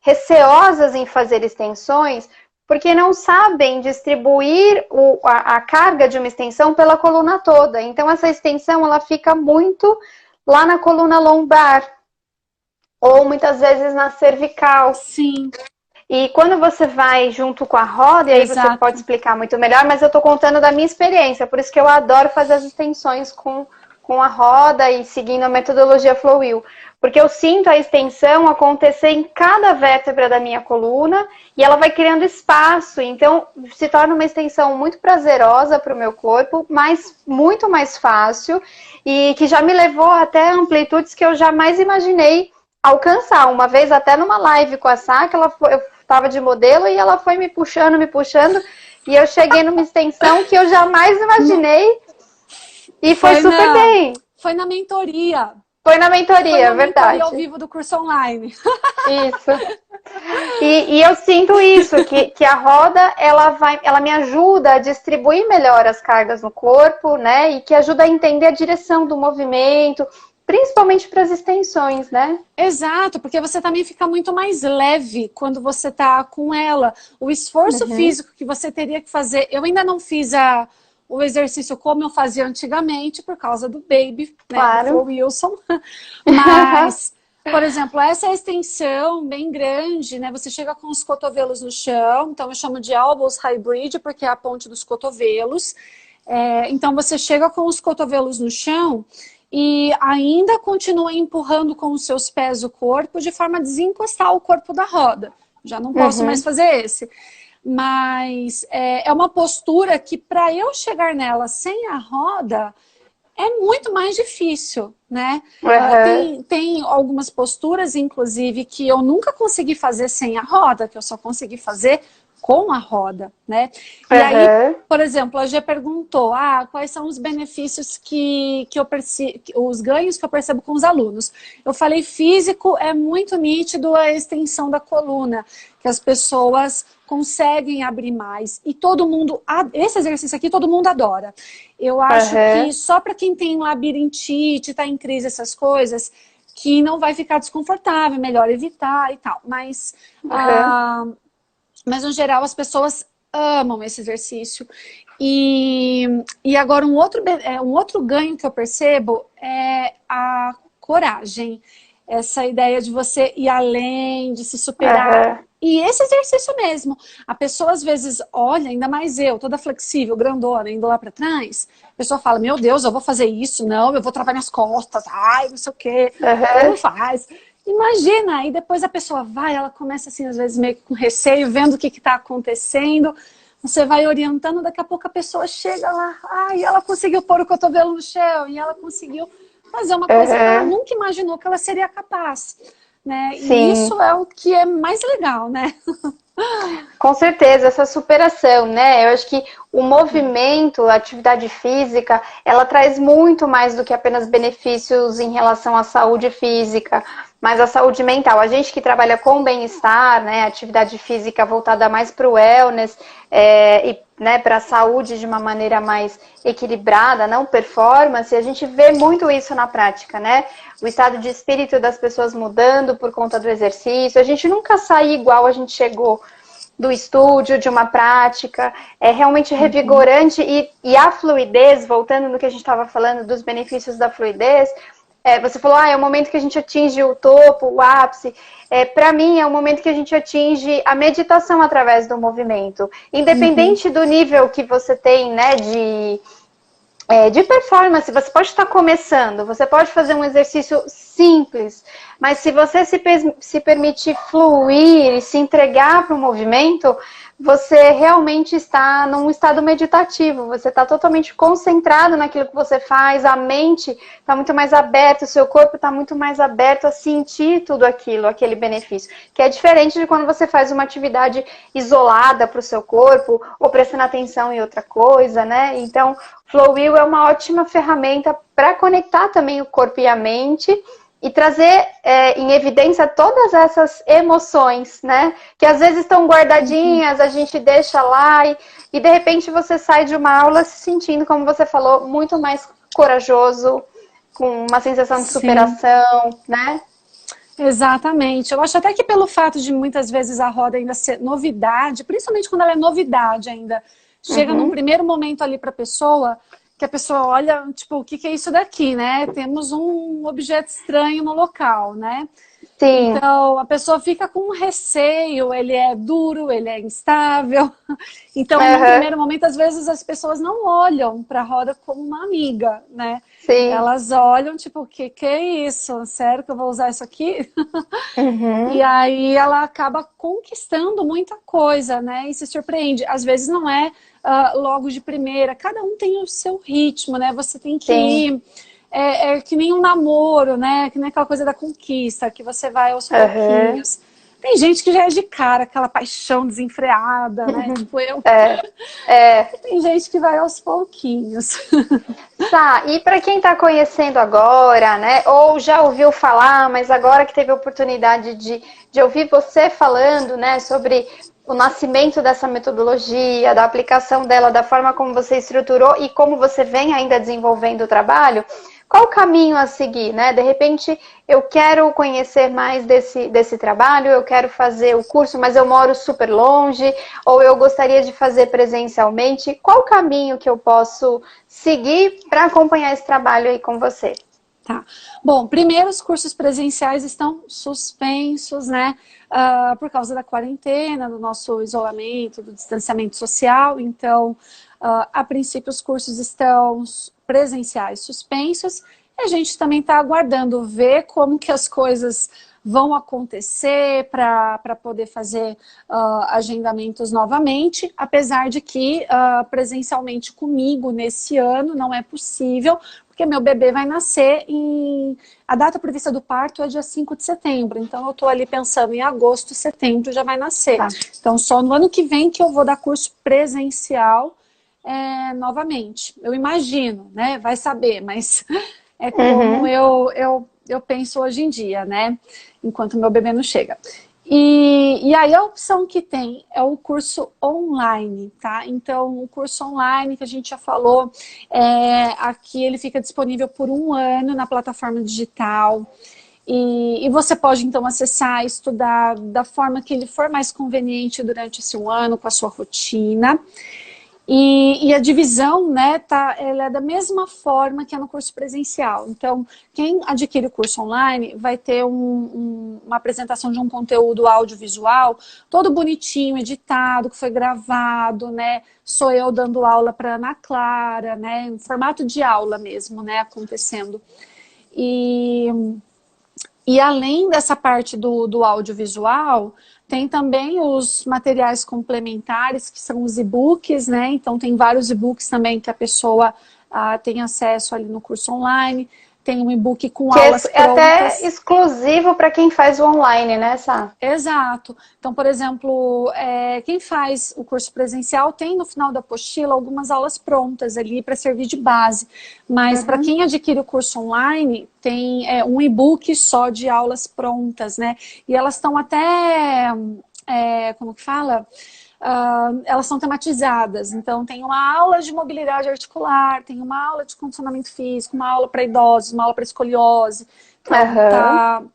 receosas em fazer extensões, porque não sabem distribuir a carga de uma extensão pela coluna toda. Então, essa extensão ela fica muito lá na coluna lombar, ou muitas vezes na cervical. Sim. E quando você vai junto com a roda, e aí você pode explicar muito melhor, mas eu estou contando da minha experiência, por isso que eu adoro fazer as extensões com a roda e seguindo a metodologia Flowwheel. Porque eu sinto a extensão acontecer em cada vértebra da minha coluna e ela vai criando espaço. Então, se torna uma extensão muito prazerosa para o meu corpo, mas muito mais fácil e que já me levou até amplitudes que eu jamais imaginei alcançar. Uma vez até numa live com a Sá, que eu estava de modelo e ela foi me puxando, e eu cheguei numa extensão que eu jamais imaginei e foi super bem. Foi na mentoria. Foi na mentoria, verdade. Mentoria ao vivo do curso online. Isso. E eu sinto isso, que a roda, ela me ajuda a distribuir melhor as cargas no corpo, né? E que ajuda a entender a direção do movimento, principalmente para as extensões, né? Exato, porque você também fica muito mais leve quando você tá com ela. O esforço físico que você teria que fazer... Eu ainda não fiz o exercício como eu fazia antigamente, por causa do baby, né? Claro. Do Wilson. Mas, por exemplo, essa extensão bem grande, né? Você chega com os cotovelos no chão, então eu chamo de elbows hybrid, porque é a ponte dos cotovelos. Então você chega com os cotovelos no chão e ainda continua empurrando com os seus pés o corpo de forma a desencostar o corpo da roda. Já não posso mais fazer esse. Mas é uma postura que para eu chegar nela sem a roda é muito mais difícil, né? Tem algumas posturas, inclusive, que eu nunca consegui fazer sem a roda, que eu só consegui fazer com a roda, né? E aí, por exemplo, a Gê perguntou, quais são os benefícios que eu percebo, os ganhos que eu percebo com os alunos. Eu falei, físico é muito nítido a extensão da coluna, que as pessoas conseguem abrir mais. E todo mundo, esse exercício aqui todo mundo adora. Eu acho que só para quem tem labirintite, tá em crise, essas coisas, que não vai ficar desconfortável, melhor evitar e tal. Mas no geral as pessoas amam esse exercício. E agora um outro ganho que eu percebo é a coragem. Essa ideia de você ir além, de se superar. E esse exercício mesmo. A pessoa às vezes olha, ainda mais eu, toda flexível, grandona, indo lá pra trás. A pessoa fala, meu Deus, eu vou fazer isso? Não, eu vou travar minhas costas. Ai, não sei o quê. Não faz. Imagina, aí depois a pessoa vai, ela começa assim, às vezes meio que com receio, vendo o que está acontecendo. Você vai orientando, daqui a pouco a pessoa chega lá, e ela conseguiu pôr o cotovelo no chão, e ela conseguiu fazer uma coisa que ela nunca imaginou que ela seria capaz. Né? E isso é o que é mais legal, né? Com certeza, essa superação, né? Eu acho que o movimento, a atividade física, ela traz muito mais do que apenas benefícios em relação à saúde física, mas a saúde mental. A gente que trabalha com bem-estar, né? Atividade física voltada mais para o wellness e né, para a saúde de uma maneira mais equilibrada, não performance, a gente vê muito isso na prática, né? O estado de espírito das pessoas mudando por conta do exercício. A gente nunca sai igual a gente chegou do estúdio, de uma prática. É realmente revigorante. E a fluidez, voltando no que a gente estava falando dos benefícios da fluidez, você falou, é o momento que a gente atinge o topo, o ápice. Para mim, é o momento que a gente atinge a meditação através do movimento. Independente do nível que você tem, né, de performance, você pode estar começando, você pode fazer um exercício simples, mas se você se permitir fluir e se entregar para o movimento, você realmente está num estado meditativo, você está totalmente concentrado naquilo que você faz, a mente está muito mais aberta, o seu corpo está muito mais aberto a sentir tudo aquilo, aquele benefício, que é diferente de quando você faz uma atividade isolada para o seu corpo, ou prestando atenção em outra coisa, né? Então, Flowwheel é uma ótima ferramenta para conectar também o corpo e a mente, e trazer em evidência todas essas emoções, né? Que às vezes estão guardadinhas, a gente deixa lá e de repente você sai de uma aula se sentindo, como você falou, muito mais corajoso, com uma sensação de superação, né? Exatamente. Eu acho até que pelo fato de muitas vezes a roda ainda ser novidade, principalmente quando ela é novidade ainda, chega num primeiro momento ali para a pessoa, que a pessoa olha, tipo, o que que é isso daqui, né? Temos um objeto estranho no local, né? Sim. Então, a pessoa fica com um receio, ele é duro, ele é instável. Então, no primeiro momento, às vezes as pessoas não olham para a roda como uma amiga, né? Sim. Elas olham, tipo, o que que é isso? Sério que eu vou usar isso aqui? E aí ela acaba conquistando muita coisa, né? E se surpreende. Às vezes não é logo de primeira. Cada um tem o seu ritmo, né? Você tem que ir... É que nem um namoro, né? Que nem aquela coisa da conquista, que você vai aos pouquinhos. Tem gente que já é de cara, aquela paixão desenfreada, né? Tipo eu. Tem gente que vai aos pouquinhos. Tá, e para quem está conhecendo agora, né? Ou já ouviu falar, mas agora que teve a oportunidade de ouvir você falando, né? Sobre o nascimento dessa metodologia, da aplicação dela, da forma como você estruturou e como você vem ainda desenvolvendo o trabalho, qual o caminho a seguir, né? De repente, eu quero conhecer mais desse trabalho, eu quero fazer o curso, mas eu moro super longe, ou eu gostaria de fazer presencialmente. Qual o caminho que eu posso seguir para acompanhar esse trabalho aí com você? Tá. Bom, primeiro os cursos presenciais estão suspensos, né? Por causa da quarentena, do nosso isolamento, do distanciamento social. Então, a princípio, os cursos estão presenciais suspensos. E a gente também está aguardando ver como que as coisas vão acontecer para poder fazer agendamentos novamente, apesar de que presencialmente comigo nesse ano não é possível, porque meu bebê vai nascer a data prevista do parto é dia 5 de setembro, então eu estou ali pensando em agosto, setembro já vai nascer. Tá. Então só no ano que vem que eu vou dar curso presencial novamente. Eu imagino, né? Vai saber, mas é como eu penso hoje em dia, né? Enquanto meu bebê não chega. E aí a opção que tem é o curso online, tá? Então, o curso online que a gente já falou, aqui ele fica disponível por 1 ano na plataforma digital. E você pode, então, acessar, estudar da forma que ele for mais conveniente durante esse 1 ano, com a sua rotina. E a divisão, né, ela é da mesma forma que é no curso presencial. Então, quem adquire o curso online vai ter uma apresentação de um conteúdo audiovisual, todo bonitinho, editado, que foi gravado, né? Sou eu dando aula para Ana Clara, né? Em formato de aula mesmo, né? Acontecendo. E além dessa parte do audiovisual, tem também os materiais complementares, que são os e-books, né? Então tem vários e-books também que a pessoa tem acesso ali no curso online. Tem um e-book com aulas prontas. É até exclusivo para quem faz o online, né, Sá? Exato. Então, por exemplo, quem faz o curso presencial tem no final da apostila algumas aulas prontas ali para servir de base. Mas para quem adquire o curso online, tem um e-book só de aulas prontas, né? E elas estão até, como que fala? Elas são tematizadas, então tem uma aula de mobilidade articular, tem uma aula de condicionamento físico, uma aula para idosos, uma aula para escoliose. Então,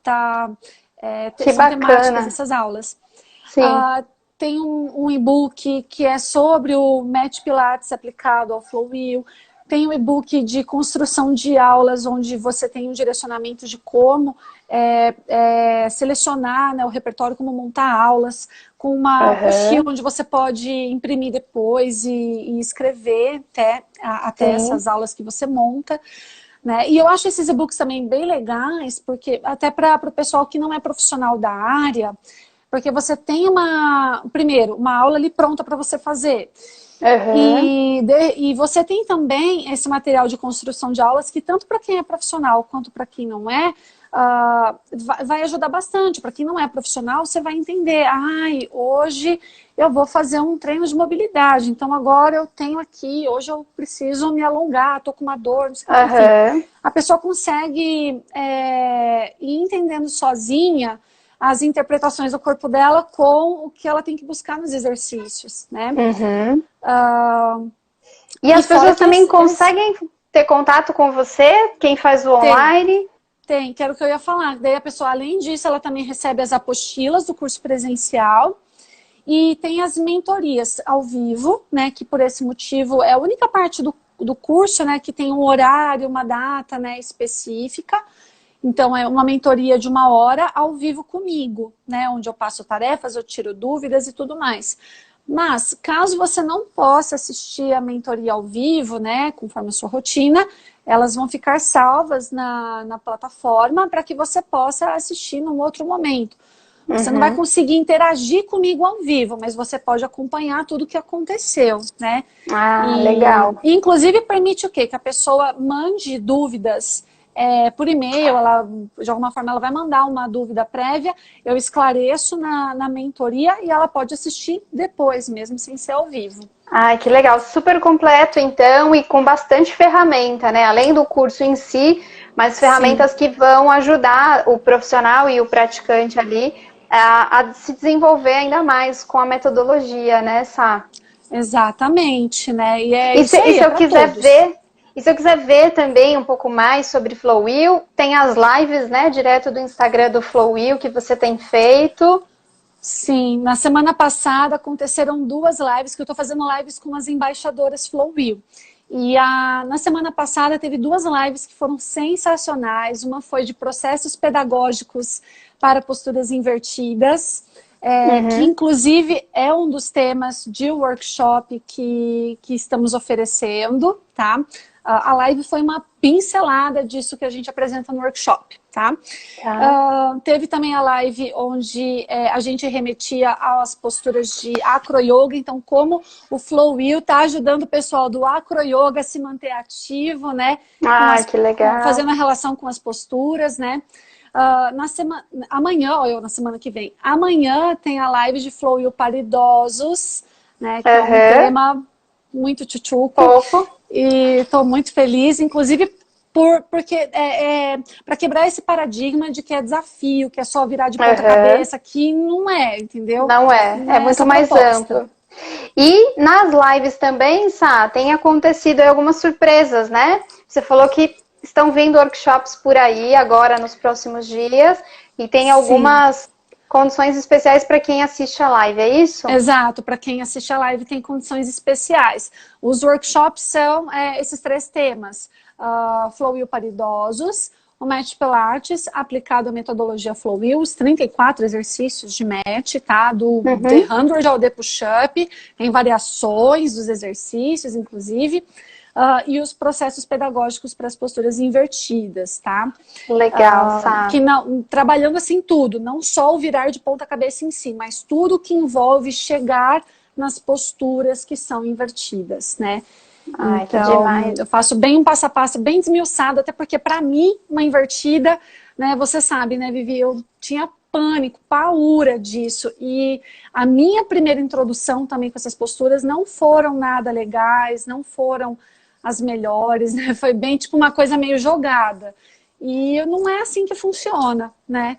são temáticas essas aulas. Tem um e-book que é sobre o Match Pilates aplicado ao Flowwheel. Tem um e-book de construção de aulas, onde você tem um direcionamento de como selecionar, né, o repertório, como montar aulas, com uma apostila onde você pode imprimir depois e escrever até essas aulas que você monta. né? E eu acho esses e-books também bem legais, porque até para o pessoal que não é profissional da área, porque você tem primeiro, uma aula ali pronta para você fazer. Uhum. E você tem também esse material de construção de aulas que tanto para quem é profissional quanto para quem não é, vai ajudar bastante. Para quem não é profissional, você vai entender. Ai, hoje eu vou fazer um treino de mobilidade, então agora eu tenho aqui, hoje eu preciso me alongar, estou com uma dor, não sei o que, enfim. Uhum. A pessoa consegue ir entendendo sozinha as interpretações do corpo dela com o que ela tem que buscar nos exercícios, né? Uhum. Uh, E as pessoas também eles conseguem ter contato com você? Quem faz o online? Tem, que era o que eu ia falar. Daí a pessoa, além disso, ela também recebe as apostilas do curso presencial e tem as mentorias ao vivo, né? Que por esse motivo é a única parte do curso, né? Que tem um horário, uma data, né? Específica. Então, é uma mentoria de 1 hora ao vivo comigo, né? Onde eu passo tarefas, eu tiro dúvidas e tudo mais. Mas, caso você não possa assistir a mentoria ao vivo, né? Conforme a sua rotina, elas vão ficar salvas na plataforma para que você possa assistir num outro momento. Você não vai conseguir interagir comigo ao vivo, mas você pode acompanhar tudo o que aconteceu, né? Legal. E, inclusive, permite o quê? Que a pessoa mande dúvidas por e-mail, de alguma forma ela vai mandar uma dúvida prévia, eu esclareço na mentoria e ela pode assistir depois, mesmo sem ser ao vivo. Ai, que legal. Super completo, então, e com bastante ferramenta, né? Além do curso em si, mas ferramentas que vão ajudar o profissional e o praticante ali a se desenvolver ainda mais com a metodologia, né, Sá? Exatamente, né? E é E isso aí, se é eu para quiser todos. ver, e se eu quiser ver também um pouco mais sobre Flowwheel, tem as lives, né, direto do Instagram do Flowwheel que você tem feito. Sim, na semana passada aconteceram 2 lives, que eu estou fazendo lives com as embaixadoras Flowwheel. E na semana passada teve 2 lives que foram sensacionais. Uma foi de processos pedagógicos para posturas invertidas, que inclusive é um dos temas de workshop que estamos oferecendo, tá? A live foi uma pincelada disso que a gente apresenta no workshop, tá? Teve também a live onde a gente remetia às posturas de acro-yoga, então como o Flowwheel está ajudando o pessoal do acro-yoga a se manter ativo, né? Que legal. Fazendo a relação com as posturas, né? Amanhã, ou na semana que vem, amanhã tem a live de Flowwheel para idosos, né? Que é um tema muito tchutchuco. Fofo. E estou muito feliz, inclusive porque para quebrar esse paradigma de que é desafio, que é só virar de ponta cabeça, que não é, entendeu? Não é, é muito mais amplo. E nas lives também, Sá, tem acontecido algumas surpresas, né? Você falou que estão vindo workshops por aí agora nos próximos dias e tem algumas condições especiais para quem assiste a live, é isso? Exato, para quem assiste a live tem condições especiais. Os workshops são esses 3 temas. Flowwheel para idosos, o Match Pilates aplicado à metodologia Flowwheel, os 34 exercícios de match, tá? Do The 100 ao The Push-Up, tem variações dos exercícios, inclusive. E os processos pedagógicos para as posturas invertidas, tá? Legal, sabe? Trabalhando assim tudo, não só o virar de ponta cabeça em si, mas tudo que envolve chegar nas posturas que são invertidas, né? Ai, então, que demais. eu faço bem um passo a passo, bem desmiuçado, até porque para mim, uma invertida, né, você sabe, né, Vivi, eu tinha pânico, paura disso, e a minha primeira introdução também com essas posturas não foram nada legais, não foram as melhores, né? Foi bem tipo uma coisa meio jogada. E não é assim que funciona, né?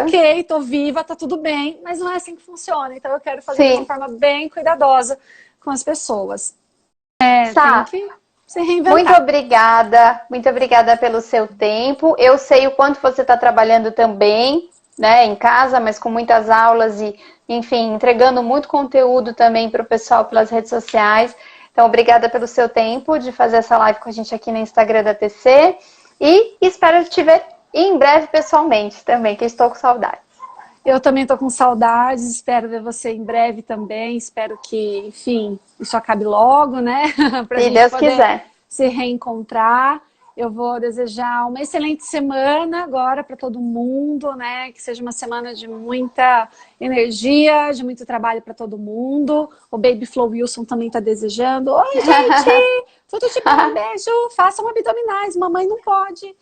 Ok, tô viva, tá tudo bem, mas não é assim que funciona. Então eu quero fazer de uma forma bem cuidadosa com as pessoas. Tem que se reinventar. Muito obrigada pelo seu tempo. Eu sei o quanto você está trabalhando também, né, em casa, mas com muitas aulas e, enfim, entregando muito conteúdo também para o pessoal pelas redes sociais. Então, obrigada pelo seu tempo de fazer essa live com a gente aqui no Instagram da TC. E espero te ver em breve pessoalmente também, que estou com saudades. Eu também estou com saudades, espero ver você em breve também. Espero que, enfim, isso acabe logo, né? Pra Se gente Deus poder quiser. se reencontrar. Eu vou desejar uma excelente semana agora para todo mundo, né? Que seja uma semana de muita energia, de muito trabalho para todo mundo. O Baby Flow Wilson também está desejando. Oi, gente! Tudo de bom, um beijo. Façam abdominais, mamãe não pode.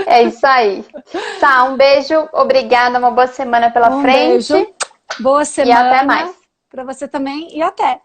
É isso aí. Tá, um beijo, obrigada, uma boa semana pela frente. Beijo. Boa semana. E até mais. Para você também e até.